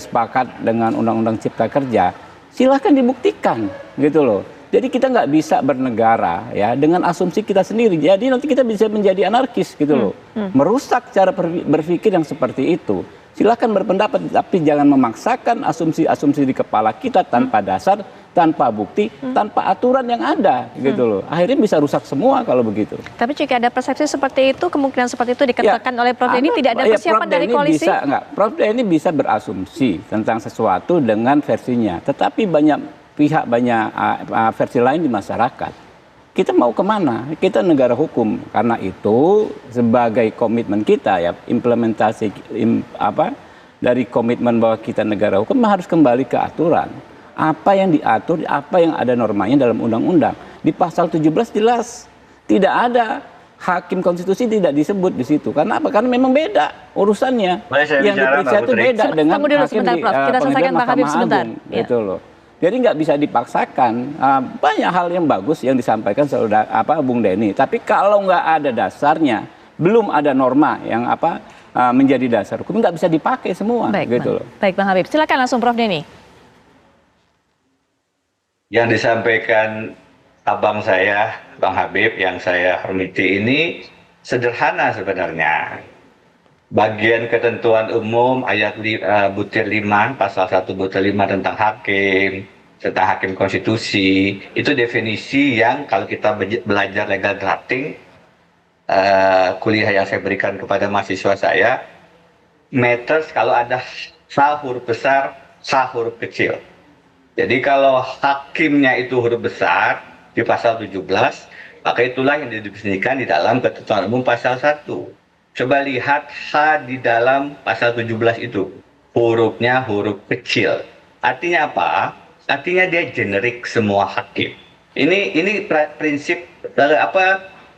sepakat dengan Undang-Undang Cipta Kerja. Silahkan dibuktikan gitu loh. Jadi kita nggak bisa bernegara ya dengan asumsi kita sendiri. Jadi nanti kita bisa menjadi anarkis gitu loh. Merusak cara berpikir yang seperti itu. Silahkan berpendapat, tapi jangan memaksakan asumsi-asumsi di kepala kita tanpa dasar, tanpa bukti, tanpa aturan yang ada gitu loh. Akhirnya bisa rusak semua kalau begitu. Tapi jika ada persepsi seperti itu, kemungkinan seperti itu dikatakan oleh Prof Denny, tidak ada persiapan dari koalisi? Prof Denny bisa berasumsi tentang sesuatu dengan versinya, tetapi banyak pihak, banyak versi lain di masyarakat. Kita mau kemana? Kita negara hukum. Karena itu sebagai komitmen kita ya, implementasi dari komitmen bahwa kita negara hukum harus kembali ke aturan. Apa yang diatur, apa yang ada normanya dalam undang-undang. Di pasal 17 jelas tidak ada hakim konstitusi, tidak disebut di situ. Karena apa? Karena memang beda urusannya. Yang diperiksa itu beda dengan hakim di pengadilan Mahkamah Agung. Gitu loh. Jadi nggak bisa dipaksakan. Banyak hal yang bagus yang disampaikan Bung Denny. Tapi kalau nggak ada dasarnya, belum ada norma yang menjadi dasar hukum, nggak bisa dipakai semua. Baik, Bang Habib. Silakan langsung Prof Denny. Yang disampaikan abang saya, Bang Habib, yang saya hormati ini sederhana sebenarnya. Bagian ketentuan umum ayat butir 5, pasal 1 butir 5 tentang hakim konstitusi, itu definisi yang kalau kita belajar legal drafting, kuliah yang saya berikan kepada mahasiswa saya, matters kalau ada sa huruf besar, sa huruf kecil. Jadi kalau hakimnya itu huruf besar di pasal 17, maka itulah yang didefinisikan di dalam ketentuan umum pasal 1. Coba lihat H di dalam pasal 17 itu. Hurufnya huruf kecil. Artinya apa? Artinya dia generik semua hakim. Ini prinsip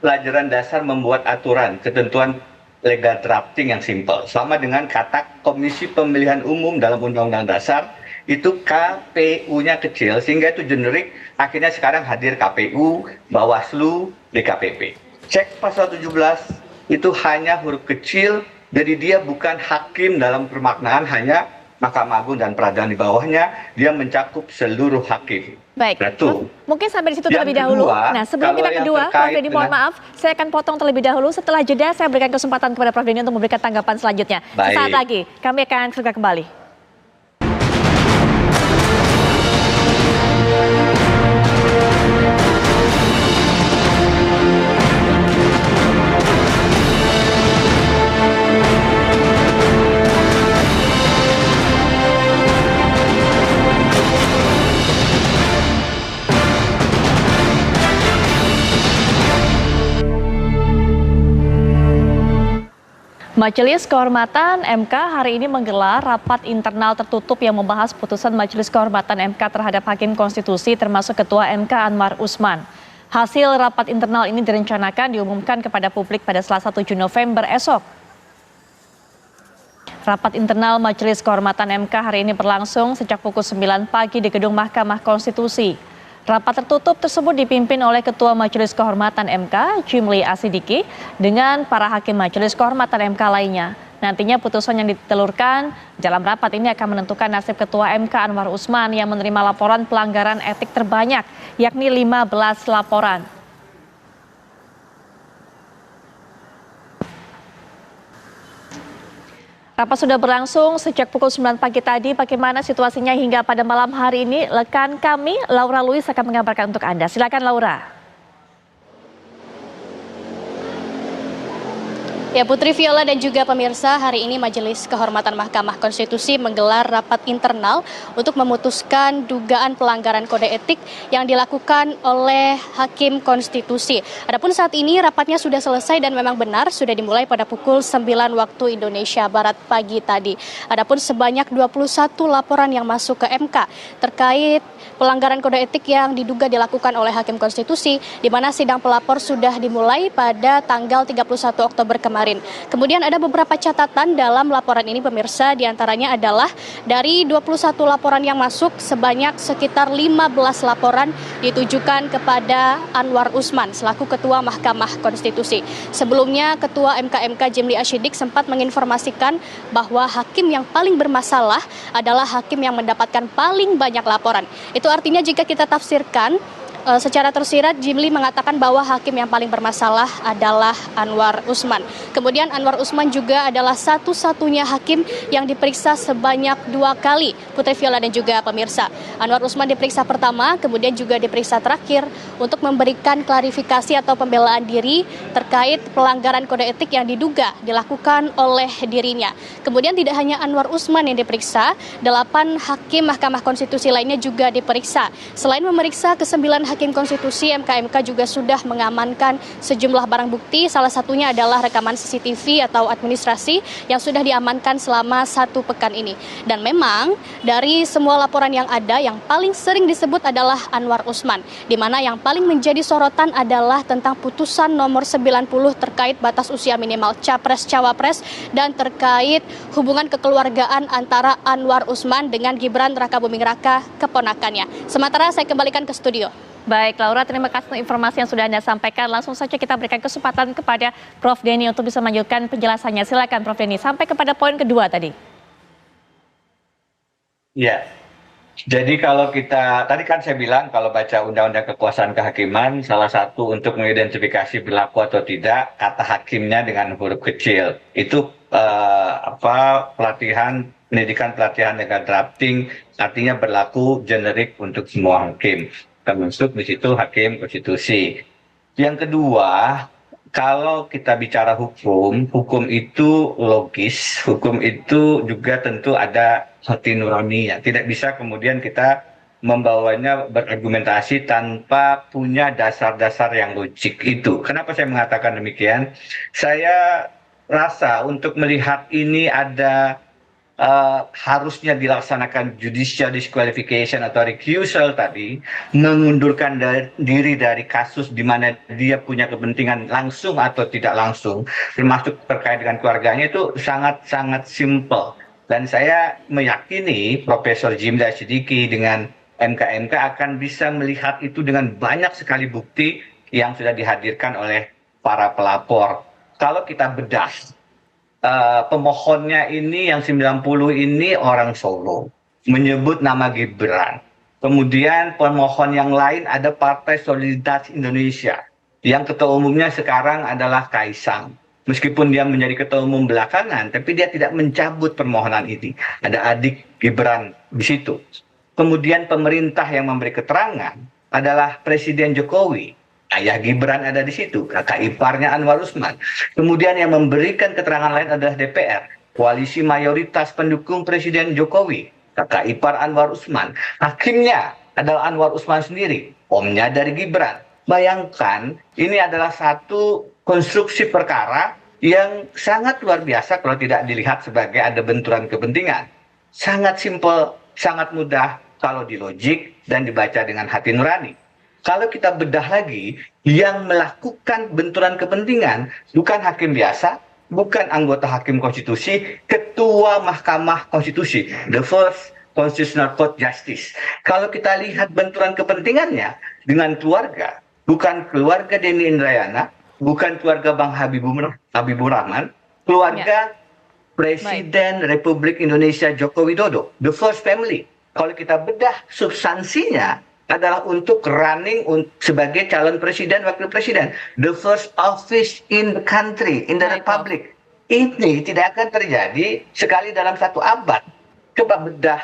pelajaran dasar membuat aturan, ketentuan legal drafting yang simpel. Sama dengan kata Komisi Pemilihan Umum dalam Undang-Undang Dasar, itu KPU-nya kecil sehingga itu generik. Akhirnya sekarang hadir KPU, Bawaslu, DKPP. Cek pasal 17 itu hanya huruf kecil, jadi dia bukan hakim dalam permaknaan hanya Mahkamah Agung dan peradilan di bawahnya, dia mencakup seluruh hakim. Baik, mungkin sampai di situ terlebih dahulu. Nah, sebelum kita kedua, Prof Denny mohon maaf, saya akan potong terlebih dahulu. Setelah jeda, saya berikan kesempatan kepada Prof Denny untuk memberikan tanggapan selanjutnya. Sesaat lagi, kami akan segera kembali. Majelis Kehormatan MK hari ini menggelar rapat internal tertutup yang membahas putusan Majelis Kehormatan MK terhadap Hakim Konstitusi termasuk Ketua MK Anwar Usman. Hasil rapat internal ini direncanakan diumumkan kepada publik pada Selasa 7 November esok. Rapat internal Majelis Kehormatan MK hari ini berlangsung sejak pukul 9 pagi di Gedung Mahkamah Konstitusi. Rapat tertutup tersebut dipimpin oleh Ketua Majelis Kehormatan MK, Jimli Asidiki, dengan para hakim Majelis Kehormatan MK lainnya. Nantinya putusan yang ditelurkan dalam rapat ini akan menentukan nasib Ketua MK Anwar Usman yang menerima laporan pelanggaran etik terbanyak, yakni 15 laporan. Rapat sudah berlangsung sejak pukul 9 pagi tadi. Bagaimana situasinya hingga pada malam hari ini? Rekan kami, Laura Luis akan mengabarkan untuk Anda. Silakan Laura. Ya, Putri Viola dan juga pemirsa, hari ini Majelis Kehormatan Mahkamah Konstitusi menggelar rapat internal untuk memutuskan dugaan pelanggaran kode etik yang dilakukan oleh Hakim Konstitusi. Adapun saat ini rapatnya sudah selesai dan memang benar sudah dimulai pada pukul 9 waktu Indonesia Barat pagi tadi. Adapun sebanyak 21 laporan yang masuk ke MK terkait pelanggaran kode etik yang diduga dilakukan oleh Hakim Konstitusi, di mana sidang pelapor sudah dimulai pada tanggal 31 Oktober kemarin. Kemudian ada beberapa catatan dalam laporan ini pemirsa, diantaranya adalah dari 21 laporan yang masuk sebanyak sekitar 15 laporan ditujukan kepada Anwar Usman selaku Ketua Mahkamah Konstitusi. Sebelumnya Ketua MKMK Jimli Asidiki sempat menginformasikan bahwa hakim yang paling bermasalah adalah hakim yang mendapatkan paling banyak laporan. Itu artinya jika kita tafsirkan secara tersirat, Jimli mengatakan bahwa hakim yang paling bermasalah adalah Anwar Usman. Kemudian Anwar Usman juga adalah satu-satunya hakim yang diperiksa sebanyak 2 kali, Putri Viola dan juga pemirsa. Anwar Usman diperiksa pertama, kemudian juga diperiksa terakhir untuk memberikan klarifikasi atau pembelaan diri terkait pelanggaran kode etik yang diduga dilakukan oleh dirinya. Kemudian tidak hanya Anwar Usman yang diperiksa, 8 hakim Mahkamah Konstitusi lainnya juga diperiksa. Selain memeriksa ke-9 Hakim Konstitusi, MKMK juga sudah mengamankan sejumlah barang bukti, salah satunya adalah rekaman CCTV atau administrasi yang sudah diamankan selama 1 pekan ini. Dan memang dari semua laporan yang ada, yang paling sering disebut adalah Anwar Usman, di mana yang paling menjadi sorotan adalah tentang putusan nomor 90 terkait batas usia minimal Capres-Cawapres dan terkait hubungan kekeluargaan antara Anwar Usman dengan Gibran Rakabuming Raka, keponakannya. Sementara saya kembalikan ke studio. Baik Laura, terima kasih untuk informasi yang sudah Anda sampaikan. Langsung saja kita berikan kesempatan kepada Prof. Denny untuk bisa melanjutkan penjelasannya. Silakan Prof. Denny, sampai kepada poin kedua tadi. Ya, jadi kalau tadi kan saya bilang kalau baca Undang-Undang Kekuasaan Kehakiman, salah satu untuk mengidentifikasi berlaku atau tidak kata hakimnya dengan huruf kecil. Itu pendidikan pelatihan dengan drafting, artinya berlaku generik untuk semua hakim. Termasuk di situ Hakim Konstitusi. Yang kedua, kalau kita bicara hukum itu logis, hukum itu juga tentu ada hati nuraninya. Tidak bisa kemudian kita membawanya berargumentasi tanpa punya dasar-dasar yang logik itu. Kenapa saya mengatakan demikian? Saya rasa untuk melihat ini ada harusnya dilaksanakan judicial disqualification atau recusal tadi, mengundurkan diri dari kasus di mana dia punya kepentingan langsung atau tidak langsung, termasuk terkait dengan keluarganya, itu sangat-sangat simple. Dan saya meyakini Profesor Jimli Asidiki dengan MKMK akan bisa melihat itu dengan banyak sekali bukti yang sudah dihadirkan oleh para pelapor. Kalau kita bedah, pemohonnya ini yang 90 ini orang Solo, menyebut nama Gibran. Kemudian pemohon yang lain ada Partai Solidaritas Indonesia, yang ketua umumnya sekarang adalah Kaisang. Meskipun dia menjadi ketua umum belakangan, tapi dia tidak mencabut permohonan ini. Ada adik Gibran di situ. Kemudian pemerintah yang memberi keterangan adalah Presiden Jokowi. Ayah Gibran ada di situ, kakak iparnya Anwar Usman. Kemudian yang memberikan keterangan lain adalah DPR, koalisi mayoritas pendukung Presiden Jokowi, kakak ipar Anwar Usman. Hakimnya adalah Anwar Usman sendiri, omnya dari Gibran. Bayangkan, ini adalah satu konstruksi perkara yang sangat luar biasa kalau tidak dilihat sebagai ada benturan kepentingan. Sangat simpel, sangat mudah kalau dilogik dan dibaca dengan hati nurani. Kalau kita bedah lagi, yang melakukan benturan kepentingan bukan hakim biasa, bukan anggota hakim konstitusi, ketua Mahkamah Konstitusi, the first Constitutional Court Justice. Kalau kita lihat benturan kepentingannya dengan keluarga, bukan keluarga Denny Indrayana, bukan keluarga Bang Habibur Rahman, keluarga Presiden Republik Indonesia Joko Widodo, the first family. Kalau kita bedah substansinya adalah untuk running sebagai calon presiden, wakil presiden, the first office in the country, in the republic. Ini tidak akan terjadi sekali dalam 1 abad. Coba bedah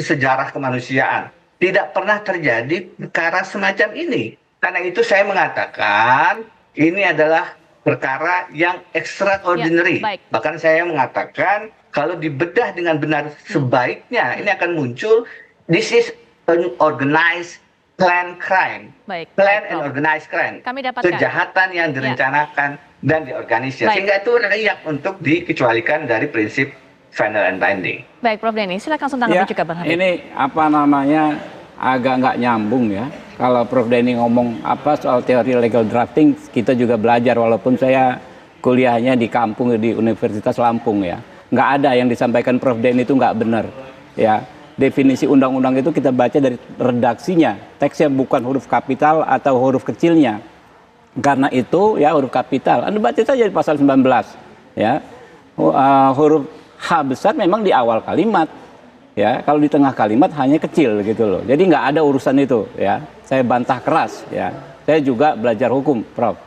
sejarah kemanusiaan. Tidak pernah terjadi perkara semacam ini. Karena itu saya mengatakan ini adalah perkara yang extraordinary. Bahkan saya mengatakan kalau dibedah dengan benar sebaiknya ini akan muncul this is an organized plan crime. Plan and organized crime. Kejahatan yang direncanakan dan diorganisir. Sehingga itu layak untuk dikecualikan dari prinsip final and binding. Baik, Prof. Denny, silakan tanggapi juga Bang Habib. Ini apa namanya agak nggak nyambung ya. Kalau Prof. Denny ngomong apa soal teori legal drafting, kita juga belajar walaupun saya kuliahnya di kampung di Universitas Lampung ya. Nggak ada yang disampaikan Prof. Denny itu nggak benar ya. Definisi undang-undang itu kita baca dari redaksinya, teksnya bukan huruf kapital atau huruf kecilnya. Karena itu ya huruf kapital. Anda baca saja di pasal 19 ya. Huruf H besar memang di awal kalimat. Ya, kalau di tengah kalimat hanya kecil gitu loh. Jadi nggak ada urusan itu ya. Saya bantah keras ya. Saya juga belajar hukum, Prof.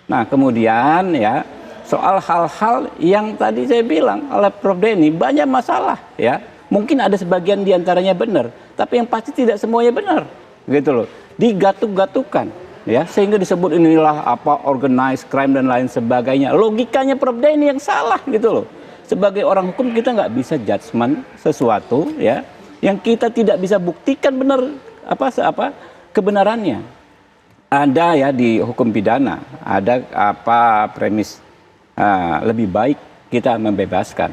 Nah, kemudian ya soal hal-hal yang tadi saya bilang oleh Prof. Denny banyak masalah ya. Mungkin ada sebagian diantaranya benar, tapi yang pasti tidak semuanya benar, gitu loh. Digatuk-gatukan, ya, sehingga disebut inilah apa organized crime dan lain sebagainya. Logikanya Prof. Denny yang salah, gitu loh. Sebagai orang hukum kita nggak bisa judgement sesuatu, ya, yang kita tidak bisa buktikan benar apa kebenarannya. Ada ya di hukum pidana, ada apa premis lebih baik kita membebaskan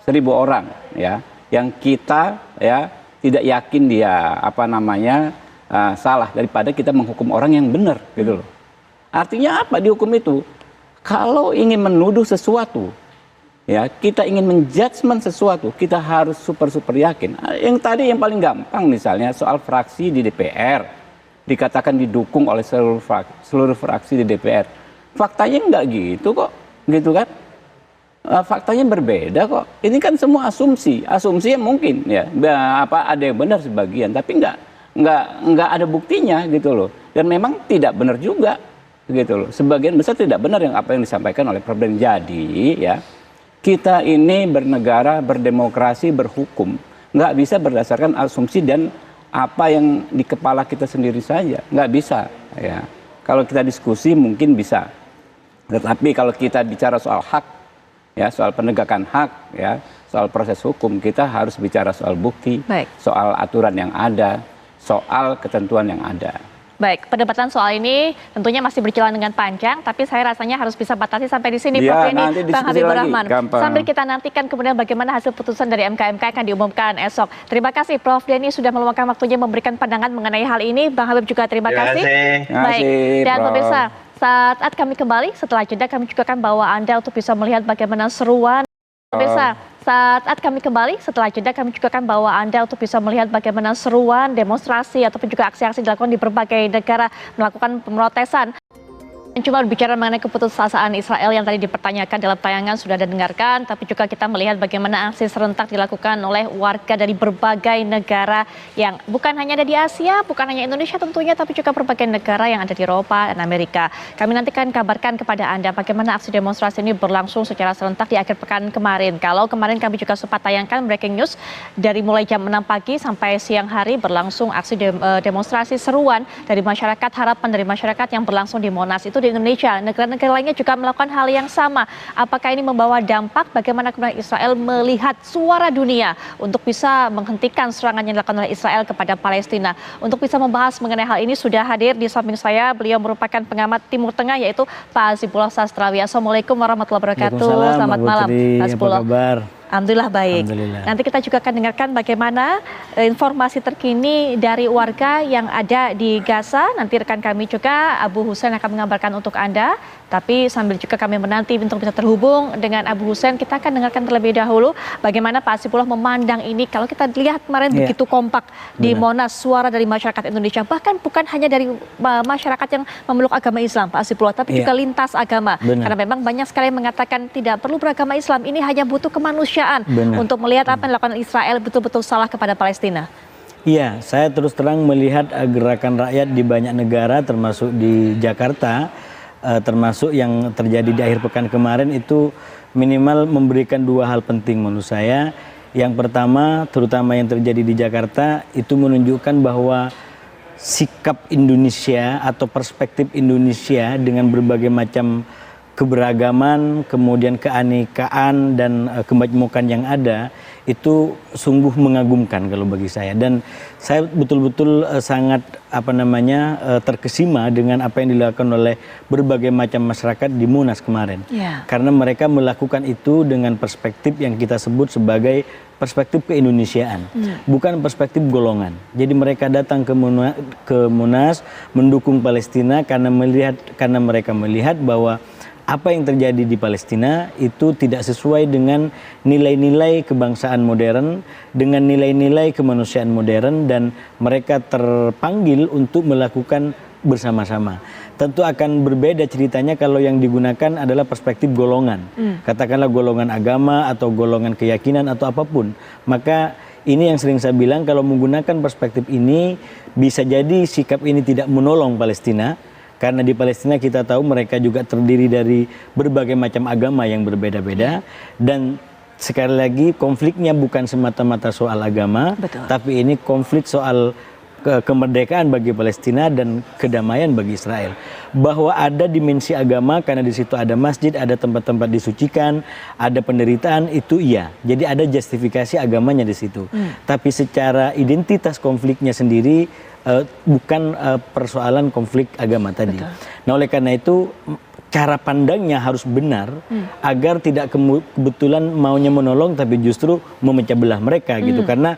1.000 orang, ya. Yang kita ya tidak yakin dia salah daripada kita menghukum orang yang benar gitu loh. Artinya apa di hukum itu? Kalau ingin menuduh sesuatu ya, kita ingin menjudgment sesuatu, kita harus super yakin. Yang tadi yang paling gampang misalnya soal fraksi di DPR dikatakan didukung oleh seluruh fraksi di DPR. Faktanya enggak gitu kok, gitu kan? Faktanya berbeda kok. Ini kan semua asumsi yang mungkin ya. Ada yang benar sebagian, tapi nggak ada buktinya gitu loh. Dan memang tidak benar juga gitu loh. Sebagian besar tidak benar apa yang disampaikan oleh Prof. Denny. Jadi ya kita ini bernegara, berdemokrasi, berhukum nggak bisa berdasarkan asumsi dan apa yang di kepala kita sendiri saja. Nggak bisa ya. Kalau kita diskusi mungkin bisa. Tetapi kalau kita bicara soal hak ya, soal penegakan hak ya, soal proses hukum, kita harus bicara soal bukti, soal aturan yang ada, soal ketentuan yang ada. Baik, perdebatan soal ini tentunya masih berjalan dengan panjang, tapi saya rasanya harus bisa batasi sampai di sini, Prof. Denny, Bang Habibur Rahman. Sambil kita nantikan kemudian bagaimana hasil putusan dari MK akan diumumkan esok. Terima kasih Prof. Denny sudah meluangkan waktunya memberikan pandangan mengenai hal ini. Bang Habib juga terima kasih. Baik, dan pemirsa, saat kami kembali setelah jeda kami juga akan bawa Anda untuk bisa melihat bagaimana seruan. Pemirsa, saat kami kembali setelah jeda kami juga akan bawa Anda untuk bisa melihat bagaimana seruan, demonstrasi ataupun juga aksi-aksi dilakukan di berbagai negara melakukan pemrotesan. Cuma berbicara mengenai keputusasaan Israel yang tadi dipertanyakan dalam tayangan sudah dengarkan, tapi juga kita melihat bagaimana aksi serentak dilakukan oleh warga dari berbagai negara yang bukan hanya ada di Asia, bukan hanya Indonesia tentunya, tapi juga berbagai negara yang ada di Eropa dan Amerika. Kami nanti akan kabarkan kepada Anda bagaimana aksi demonstrasi ini berlangsung secara serentak di akhir pekan kemarin. Kalau kemarin kami juga sempat tayangkan breaking news dari mulai jam 6 pagi sampai siang hari berlangsung aksi demonstrasi seruan dari masyarakat, harapan dari masyarakat yang berlangsung di Monas itu di Indonesia, negara-negara lainnya juga melakukan hal yang sama. Apakah ini membawa dampak bagaimana kemudian Israel melihat suara dunia untuk bisa menghentikan serangan yang dilakukan oleh Israel kepada Palestina? Untuk bisa membahas mengenai hal ini sudah hadir di samping saya, beliau merupakan pengamat Timur Tengah yaitu Pak Hasibullah Sastrawi. Assalamualaikum warahmatullahi wabarakatuh. Selamat malam, Pak Hasibullah. Apa kabar? Alhamdulillah baik. Alhamdulillah. Nanti kita juga akan dengarkan bagaimana informasi terkini dari warga yang ada di Gaza. Nanti rekan kami juga Abu Husain akan mengabarkan untuk Anda. Tapi sambil juga kami menanti untuk bisa terhubung dengan Abu Husain, kita akan dengarkan terlebih dahulu bagaimana Pak Hasibullah memandang ini. Kalau kita lihat kemarin begitu kompak di Monas, suara dari masyarakat Indonesia, bahkan bukan hanya dari masyarakat yang memeluk agama Islam, Pak Hasibullah, tapi juga lintas agama. Karena memang banyak sekali yang mengatakan tidak perlu beragama Islam, ini hanya butuh kemanusiaan untuk melihat apa yang dilakukan Israel betul-betul salah kepada Palestina. Iya, saya terus terang melihat gerakan rakyat di banyak negara, termasuk di Jakarta, termasuk yang terjadi di akhir pekan kemarin, itu minimal memberikan dua hal penting menurut saya. Yang pertama, terutama yang terjadi di Jakarta, itu menunjukkan bahwa sikap Indonesia atau perspektif Indonesia dengan berbagai macam keberagaman, kemudian keanekaan dan kemajmukan yang ada, itu sungguh mengagumkan kalau bagi saya. Dan saya betul-betul sangat terkesima dengan apa yang dilakukan oleh berbagai macam masyarakat di Monas kemarin. Karena mereka melakukan itu dengan perspektif yang kita sebut sebagai perspektif keindonesiaan, bukan perspektif golongan. Jadi mereka datang ke Monas mendukung Palestina karena mereka melihat bahwa apa yang terjadi di Palestina itu tidak sesuai dengan nilai-nilai kebangsaan modern, dengan nilai-nilai kemanusiaan modern, dan mereka terpanggil untuk melakukan bersama-sama. Tentu akan berbeda ceritanya kalau yang digunakan adalah perspektif golongan. Katakanlah golongan agama atau golongan keyakinan atau apapun. Maka ini yang sering saya bilang, kalau menggunakan perspektif ini bisa jadi sikap ini tidak menolong Palestina. Karena di Palestina kita tahu mereka juga terdiri dari berbagai macam agama yang berbeda-beda. Dan sekali lagi konfliknya bukan semata-mata soal agama, tapi ini konflik soal kemerdekaan bagi Palestina dan kedamaian bagi Israel. Bahwa ada dimensi agama karena di situ ada masjid, ada tempat-tempat disucikan, ada penderitaan, itu iya. Jadi ada justifikasi agamanya di situ. Tapi secara identitas konfliknya sendiri bukan persoalan konflik agama tadi. Nah, oleh karena itu cara pandangnya harus benar agar tidak kebetulan maunya menolong tapi justru memecah belah mereka gitu. Karena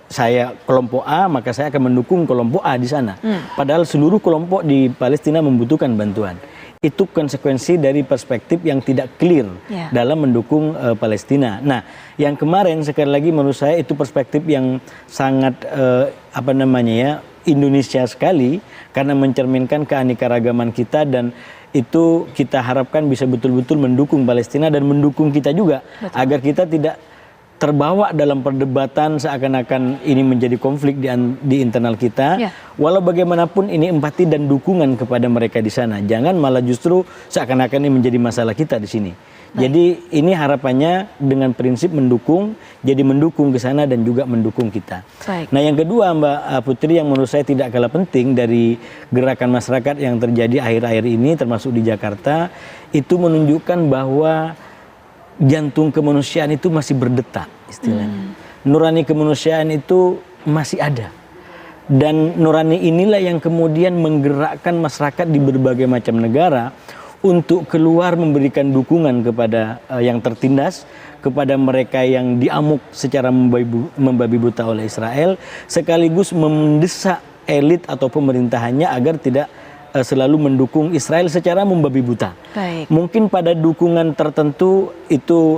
saya kelompok A maka saya akan mendukung kelompok A di sana. Padahal seluruh kelompok di Palestina membutuhkan bantuan. Itu konsekuensi dari perspektif yang tidak clear dalam mendukung Palestina. Nah, yang kemarin sekali lagi menurut saya itu perspektif yang sangat Indonesia sekali karena mencerminkan keanekaragaman kita, dan itu kita harapkan bisa betul-betul mendukung Palestina dan mendukung kita juga agar kita tidak terbawa dalam perdebatan seakan-akan ini menjadi konflik di internal kita. Walau bagaimanapun ini empati dan dukungan kepada mereka di sana. Jangan malah justru seakan-akan ini menjadi masalah kita di sini. Jadi ini harapannya dengan prinsip mendukung, jadi mendukung ke sana dan juga mendukung kita. Nah, yang kedua Mbak Putri, yang menurut saya tidak kalah penting dari gerakan masyarakat yang terjadi akhir-akhir ini termasuk di Jakarta, itu menunjukkan bahwa jantung kemanusiaan itu masih berdetak istilahnya. Nurani kemanusiaan itu masih ada. Dan nurani inilah yang kemudian menggerakkan masyarakat di berbagai macam negara untuk keluar memberikan dukungan kepada yang tertindas, kepada mereka yang diamuk secara membabi buta oleh Israel, sekaligus mendesak elit atau pemerintahannya agar tidak selalu mendukung Israel secara membabi buta. Mungkin pada dukungan tertentu itu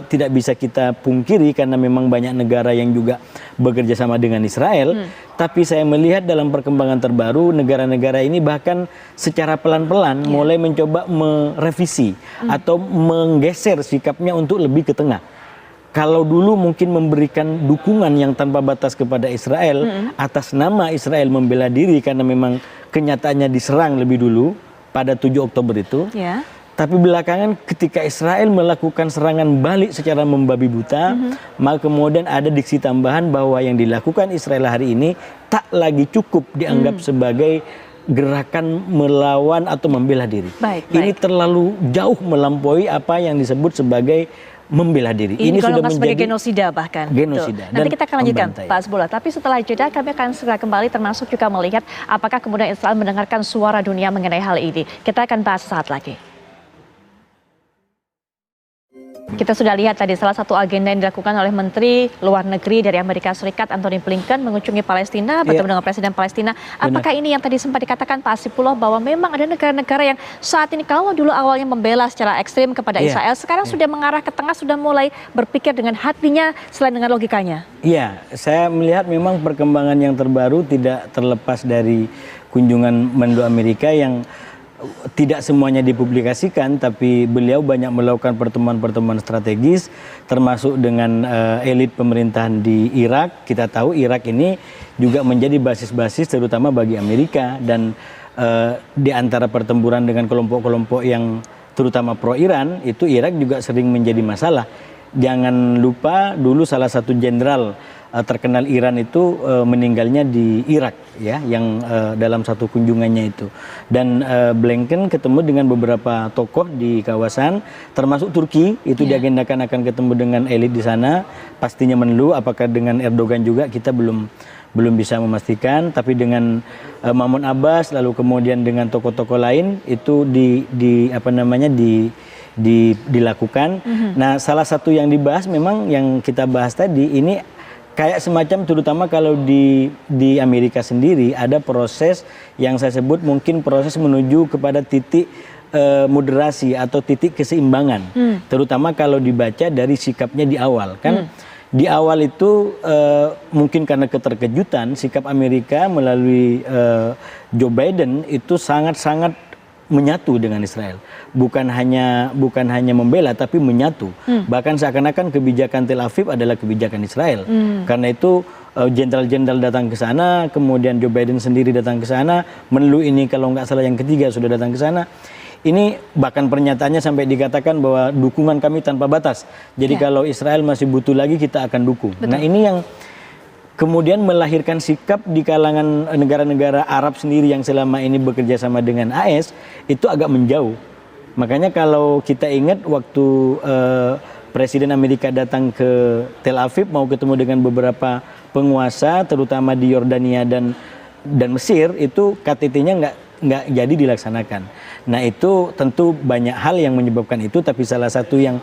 tidak bisa kita pungkiri karena memang banyak negara yang juga bekerja sama dengan Israel. Tapi saya melihat dalam perkembangan terbaru negara-negara ini bahkan secara pelan-pelan mulai mencoba merevisi atau menggeser sikapnya untuk lebih ke tengah. Kalau dulu mungkin memberikan dukungan yang tanpa batas kepada Israel atas nama Israel membela diri karena memang kenyataannya diserang lebih dulu pada 7 Oktober itu. Tapi belakangan ketika Israel melakukan serangan balik secara membabi buta, maka kemudian ada diksi tambahan bahwa yang dilakukan Israel hari ini tak lagi cukup dianggap sebagai gerakan melawan atau membela diri. Ini Baik. terlalu jauh melampaui apa yang disebut sebagai membela diri. Ini sudah sebagai menjadi genosida bahkan. genosida. Betul. Nanti dan kita akan lanjutkan membantai. Pak Hasbullah. Tapi setelah jeda kami akan segera kembali termasuk juga melihat apakah kemudian Israel mendengarkan suara dunia mengenai hal ini. Kita akan bahas saat lagi. Kita sudah lihat tadi salah satu agenda yang dilakukan oleh Menteri Luar Negeri dari Amerika Serikat Antony Blinken mengunjungi Palestina, bertemu dengan Presiden Palestina. Apakah ini yang tadi sempat dikatakan Pak Hasibullah bahwa memang ada negara-negara yang saat ini kalau dulu awalnya membela secara ekstrim kepada Israel, sekarang sudah mengarah ke tengah, sudah mulai berpikir dengan hatinya selain dengan logikanya? Iya, saya melihat memang perkembangan yang terbaru tidak terlepas dari kunjungan Menlu Amerika yang tidak semuanya dipublikasikan, tapi beliau banyak melakukan pertemuan-pertemuan strategis, termasuk dengan elit pemerintahan di Irak. Kita tahu Irak ini juga menjadi basis-basis terutama bagi Amerika, dan di antara pertempuran dengan kelompok-kelompok yang terutama pro-Iran, itu Irak juga sering menjadi masalah. Jangan lupa dulu salah satu jenderal terkenal Iran itu meninggalnya di Irak, ya, yang dalam satu kunjungannya itu. Dan Blinken ketemu dengan beberapa tokoh di kawasan, termasuk Turki, itu diagendakan akan ketemu dengan elit di sana. Pastinya Menlu, apakah dengan Erdogan juga kita belum bisa memastikan, tapi dengan Mahmud Abbas, lalu kemudian dengan tokoh-tokoh lain itu dilakukan. Nah, salah satu yang dibahas memang yang kita bahas tadi ini kayak semacam, terutama kalau di Amerika sendiri ada proses yang saya sebut mungkin proses menuju kepada titik moderasi atau titik keseimbangan, terutama kalau dibaca dari sikapnya di awal kan. Di awal itu mungkin karena keterkejutan sikap Amerika melalui Joe Biden itu sangat-sangat menyatu dengan Israel, bukan hanya membela tapi menyatu. Bahkan seakan-akan kebijakan Tel Aviv adalah kebijakan Israel. Karena itu jenderal-jenderal datang ke sana, kemudian Joe Biden sendiri datang ke sana, Menlu ini kalau nggak salah yang ketiga sudah datang ke sana. Ini bahkan pernyataannya sampai dikatakan bahwa dukungan kami tanpa batas. Jadi kalau Israel masih butuh lagi kita akan dukung. Nah, ini yang kemudian melahirkan sikap di kalangan negara-negara Arab sendiri yang selama ini bekerja sama dengan AS itu agak menjauh. Makanya kalau kita ingat waktu Presiden Amerika datang ke Tel Aviv mau ketemu dengan beberapa penguasa terutama di Yordania dan Mesir, itu KTT-nya nggak jadi dilaksanakan. Nah, itu tentu banyak hal yang menyebabkan itu, tapi salah satu yang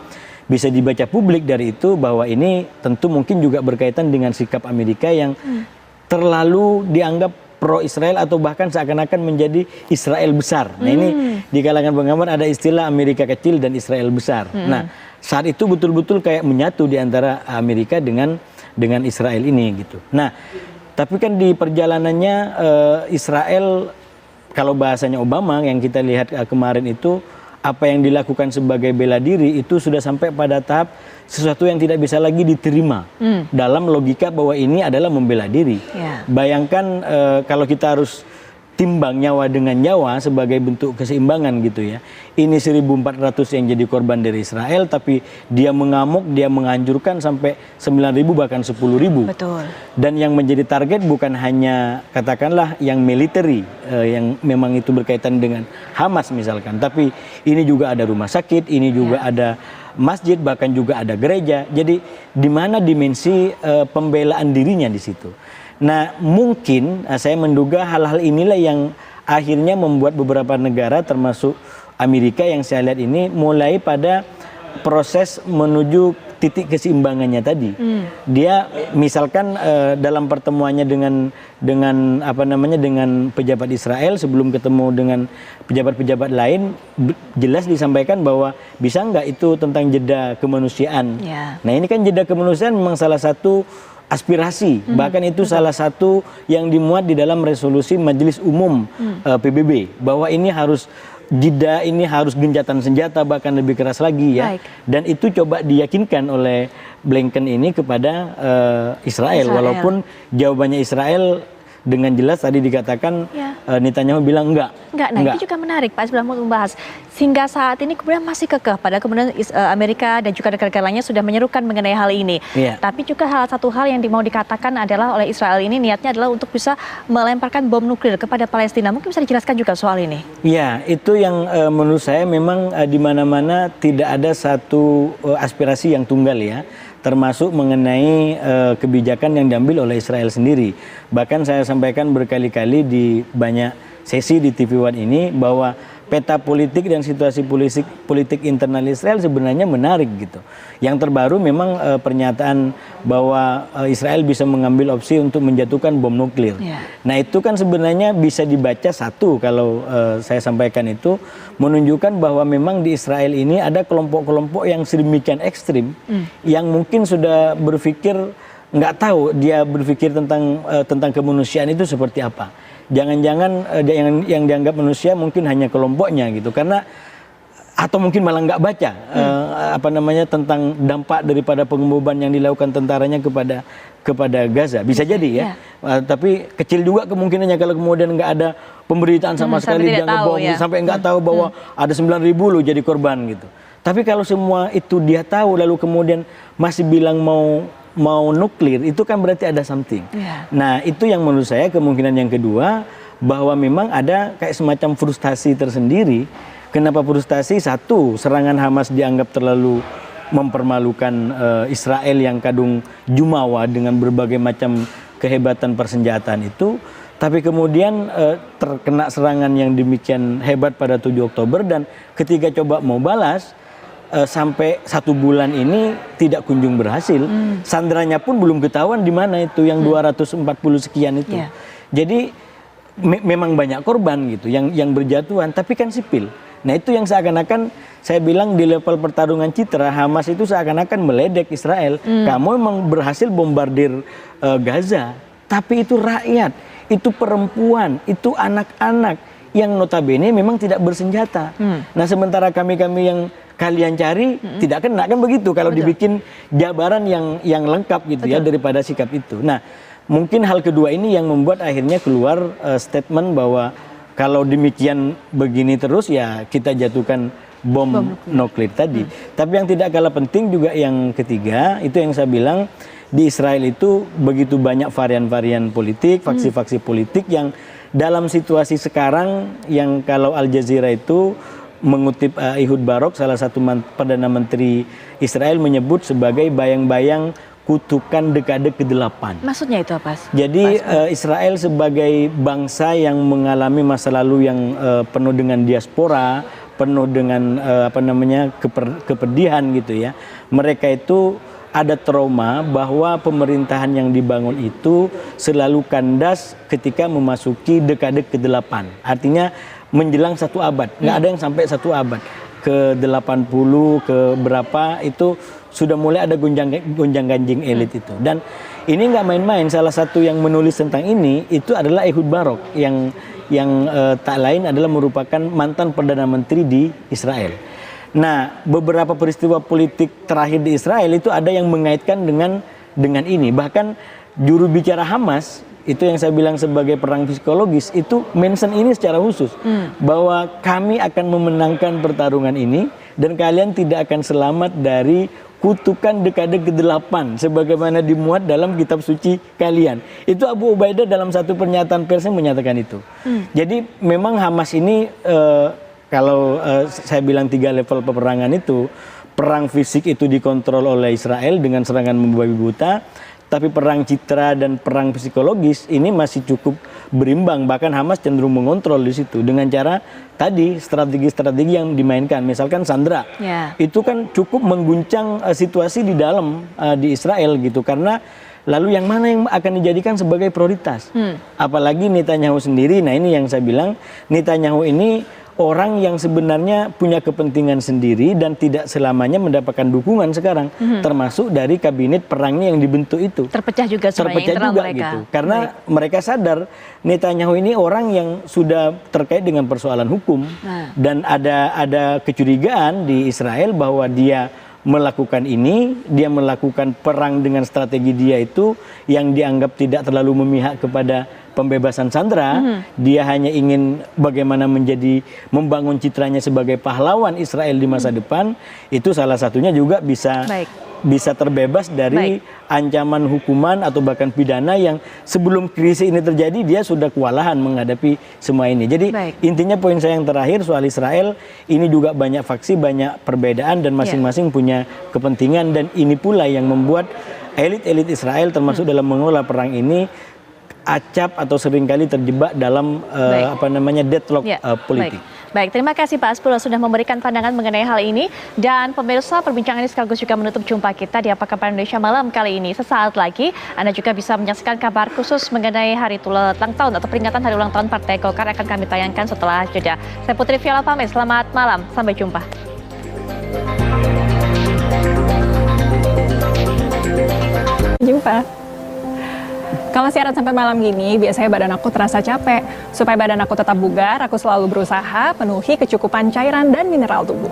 bisa dibaca publik dari itu bahwa ini tentu mungkin juga berkaitan dengan sikap Amerika yang terlalu dianggap pro-Israel atau bahkan seakan-akan menjadi Israel besar. Nah, ini di kalangan pengamat ada istilah Amerika kecil dan Israel besar. Nah, saat itu betul-betul kayak menyatu di antara Amerika dengan Israel ini gitu. Nah, tapi kan di perjalanannya Israel, kalau bahasanya Obama yang kita lihat kemarin itu, apa yang dilakukan sebagai bela diri itu sudah sampai pada tahap sesuatu yang tidak bisa lagi diterima dalam logika bahwa ini adalah membela diri. Bayangkan kalau kita harus timbang nyawa dengan nyawa sebagai bentuk keseimbangan gitu ya. Ini 1.400 yang jadi korban dari Israel, tapi dia mengamuk, dia menghancurkan sampai 9.000 bahkan 10.000. Betul. Dan yang menjadi target bukan hanya katakanlah yang military yang memang itu berkaitan dengan Hamas misalkan, tapi ini juga ada rumah sakit, ini juga ada masjid, bahkan juga ada gereja. Jadi di mana dimensi pembelaan dirinya di situ. Nah, mungkin saya menduga hal-hal inilah yang akhirnya membuat beberapa negara termasuk Amerika yang saya lihat ini mulai pada proses menuju titik keseimbangannya tadi. Dia misalkan dalam pertemuannya dengan pejabat Israel sebelum ketemu dengan pejabat-pejabat lain, jelas disampaikan bahwa bisa nggak itu tentang jeda kemanusiaan. Nah, ini kan jeda kemanusiaan memang salah satu aspirasi, bahkan itu salah satu yang dimuat di dalam resolusi Majelis Umum PBB, bahwa ini harus jeda, ini harus gencatan senjata, bahkan lebih keras lagi ya. Dan itu coba diyakinkan oleh Blinken ini kepada Israel, walaupun jawabannya Israel dengan jelas tadi dikatakan Netanyahu bilang enggak. Nah itu juga menarik Pak sebelum membahas. Hingga saat ini kemudian masih kekeh pada kemudian Amerika dan juga negara-negara lainnya sudah menyerukan mengenai hal ini. Tapi juga satu hal yang mau dikatakan adalah oleh Israel ini niatnya adalah untuk bisa melemparkan bom nuklir kepada Palestina. Mungkin bisa dijelaskan juga soal ini. Ya, itu yang menurut saya memang di mana-mana tidak ada satu aspirasi yang tunggal ya. Termasuk mengenai kebijakan yang diambil oleh Israel sendiri. Bahkan saya sampaikan berkali-kali di banyak sesi di TV One ini bahwa peta politik dan situasi politik internal Israel sebenarnya menarik gitu. Yang terbaru memang pernyataan bahwa Israel bisa mengambil opsi untuk menjatuhkan bom nuklir. Nah itu kan sebenarnya bisa dibaca satu kalau saya sampaikan itu menunjukkan bahwa memang di Israel ini ada kelompok-kelompok yang sedemikian ekstrim yang mungkin sudah berpikir nggak tahu dia berpikir tentang kemanusiaan itu seperti apa. Jangan-jangan yang dianggap manusia mungkin hanya kelompoknya gitu, karena atau mungkin malah nggak baca tentang dampak daripada pengeboman yang dilakukan tentaranya kepada Gaza. Bisa jadi ya. Tapi kecil juga kemungkinannya kalau kemudian nggak ada pemberitaan sama sekali dia ngebom sampai nggak tahu bahwa ada 9.000 loh jadi korban gitu. Tapi kalau semua itu dia tahu lalu kemudian masih bilang mau nuklir, itu kan berarti ada something. Nah itu yang menurut saya kemungkinan yang kedua, bahwa memang ada kayak semacam frustasi tersendiri. Kenapa frustasi? Satu, serangan Hamas dianggap terlalu mempermalukan Israel yang kadung jumawa dengan berbagai macam kehebatan persenjataan itu. Tapi kemudian terkena serangan yang demikian hebat pada 7 Oktober dan ketika coba mau balas, sampai 1 bulan ini tidak kunjung berhasil. Sandranya pun belum ketahuan di mana itu yang 240 sekian itu. Jadi memang banyak korban gitu yang berjatuhan, tapi kan sipil. Nah itu yang seakan-akan saya bilang di level pertarungan citra Hamas itu seakan-akan meledek Israel. Kamu memang berhasil bombardir Gaza, tapi itu rakyat, itu perempuan, itu anak-anak yang notabene memang tidak bersenjata. Nah sementara kami yang kalian cari tidak kena, kan begitu kalau dibikin jabaran yang lengkap gitu ya daripada sikap itu. Nah mungkin hal kedua ini yang membuat akhirnya keluar statement bahwa kalau demikian begini terus ya kita jatuhkan bom nuklir tadi. Tapi yang tidak kalah penting juga yang ketiga, itu yang saya bilang di Israel itu begitu banyak varian-varian politik, faksi-faksi politik yang dalam situasi sekarang yang kalau Al Jazeera itu mengutip Ehud Barak, salah satu Perdana Menteri Israel, menyebut sebagai bayang-bayang kutukan dekade ke-8. Maksudnya itu apa? Jadi Israel sebagai bangsa yang mengalami masa lalu yang penuh dengan diaspora, penuh dengan kepedihan gitu ya. Mereka itu ada trauma bahwa pemerintahan yang dibangun itu selalu kandas ketika memasuki dekade ke-8. Artinya menjelang 1 abad, nggak ada yang sampai 1 abad. Ke-80, ke berapa itu sudah mulai ada gonjang-ganjing elit itu. Dan ini nggak main-main, salah satu yang menulis tentang ini itu adalah Ehud Barak yang tak lain adalah merupakan mantan Perdana Menteri di Israel. Nah, beberapa peristiwa politik terakhir di Israel itu ada yang mengaitkan dengan ini. Bahkan juru bicara Hamas itu yang saya bilang sebagai perang psikologis itu mention ini secara khusus bahwa kami akan memenangkan pertarungan ini dan kalian tidak akan selamat dari kutukan dekade ke-8 sebagaimana dimuat dalam kitab suci kalian. Itu Abu Ubaidah dalam satu pernyataan persnya menyatakan itu. Jadi memang Hamas ini kalau saya bilang 3 level peperangan itu, perang fisik itu dikontrol oleh Israel dengan serangan membabi buta. Tapi perang citra dan perang psikologis ini masih cukup berimbang. Bahkan Hamas cenderung mengontrol di situ dengan cara tadi strategi-strategi yang dimainkan. Misalkan Sandra, itu kan cukup mengguncang situasi di dalam di Israel gitu. Karena lalu yang mana yang akan dijadikan sebagai prioritas? Apalagi Netanyahu sendiri. Nah ini yang saya bilang, Netanyahu ini orang yang sebenarnya punya kepentingan sendiri dan tidak selamanya mendapatkan dukungan sekarang, termasuk dari kabinet perangnya yang dibentuk itu. Terpecah juga mereka. Gitu. Karena mereka sadar Netanyahu ini orang yang sudah terkait dengan persoalan hukum dan ada kecurigaan di Israel bahwa dia melakukan ini, dia melakukan perang dengan strategi dia itu yang dianggap tidak terlalu memihak kepada pembebasan sandera. Dia hanya ingin bagaimana membangun citranya sebagai pahlawan Israel di masa depan. Itu salah satunya juga bisa terbebas dari ancaman hukuman atau bahkan pidana yang sebelum krisis ini terjadi dia sudah kewalahan menghadapi semua ini. Jadi intinya poin saya yang terakhir soal Israel, ini juga banyak faksi, banyak perbedaan dan masing-masing punya kepentingan, dan ini pula yang membuat elit-elit Israel termasuk dalam mengelola perang ini acap atau seringkali terjebak dalam deadlock politik. Baik, terima kasih Pak Asbullah sudah memberikan pandangan mengenai hal ini. Dan pemirsa, perbincangan ini sekaligus juga menutup jumpa kita di Apa Kabar Indonesia Malam kali ini. Sesaat lagi Anda juga bisa menyaksikan kabar khusus mengenai hari ulang tahun atau peringatan hari ulang tahun Partai Golkar akan kami tayangkan setelah jeda. Saya Putri Viola pamit, selamat malam, sampai jumpa. Kalau siaran sampai malam gini, biasanya badan aku terasa capek. Supaya badan aku tetap bugar, aku selalu berusaha penuhi kecukupan cairan dan mineral tubuh.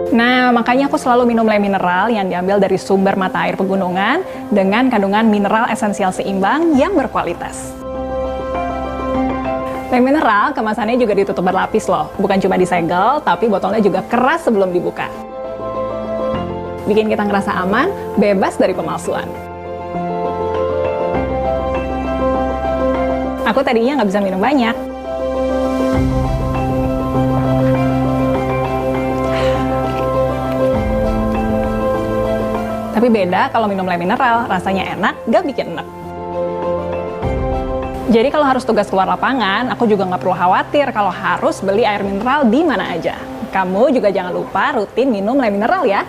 Nah, makanya aku selalu minum Le Mineral yang diambil dari sumber mata air pegunungan dengan kandungan mineral esensial seimbang yang berkualitas. Le Mineral kemasannya juga ditutup berlapis loh. Bukan cuma disegel, tapi botolnya juga keras sebelum dibuka. Bikin kita ngerasa aman, bebas dari pemalsuan. Aku tadinya nggak bisa minum banyak. Tapi beda kalau minum Le Mineral, rasanya enak, nggak bikin enak. Jadi kalau harus tugas keluar lapangan, aku juga nggak perlu khawatir kalau harus beli air mineral di mana aja. Kamu juga jangan lupa rutin minum Le Mineral ya.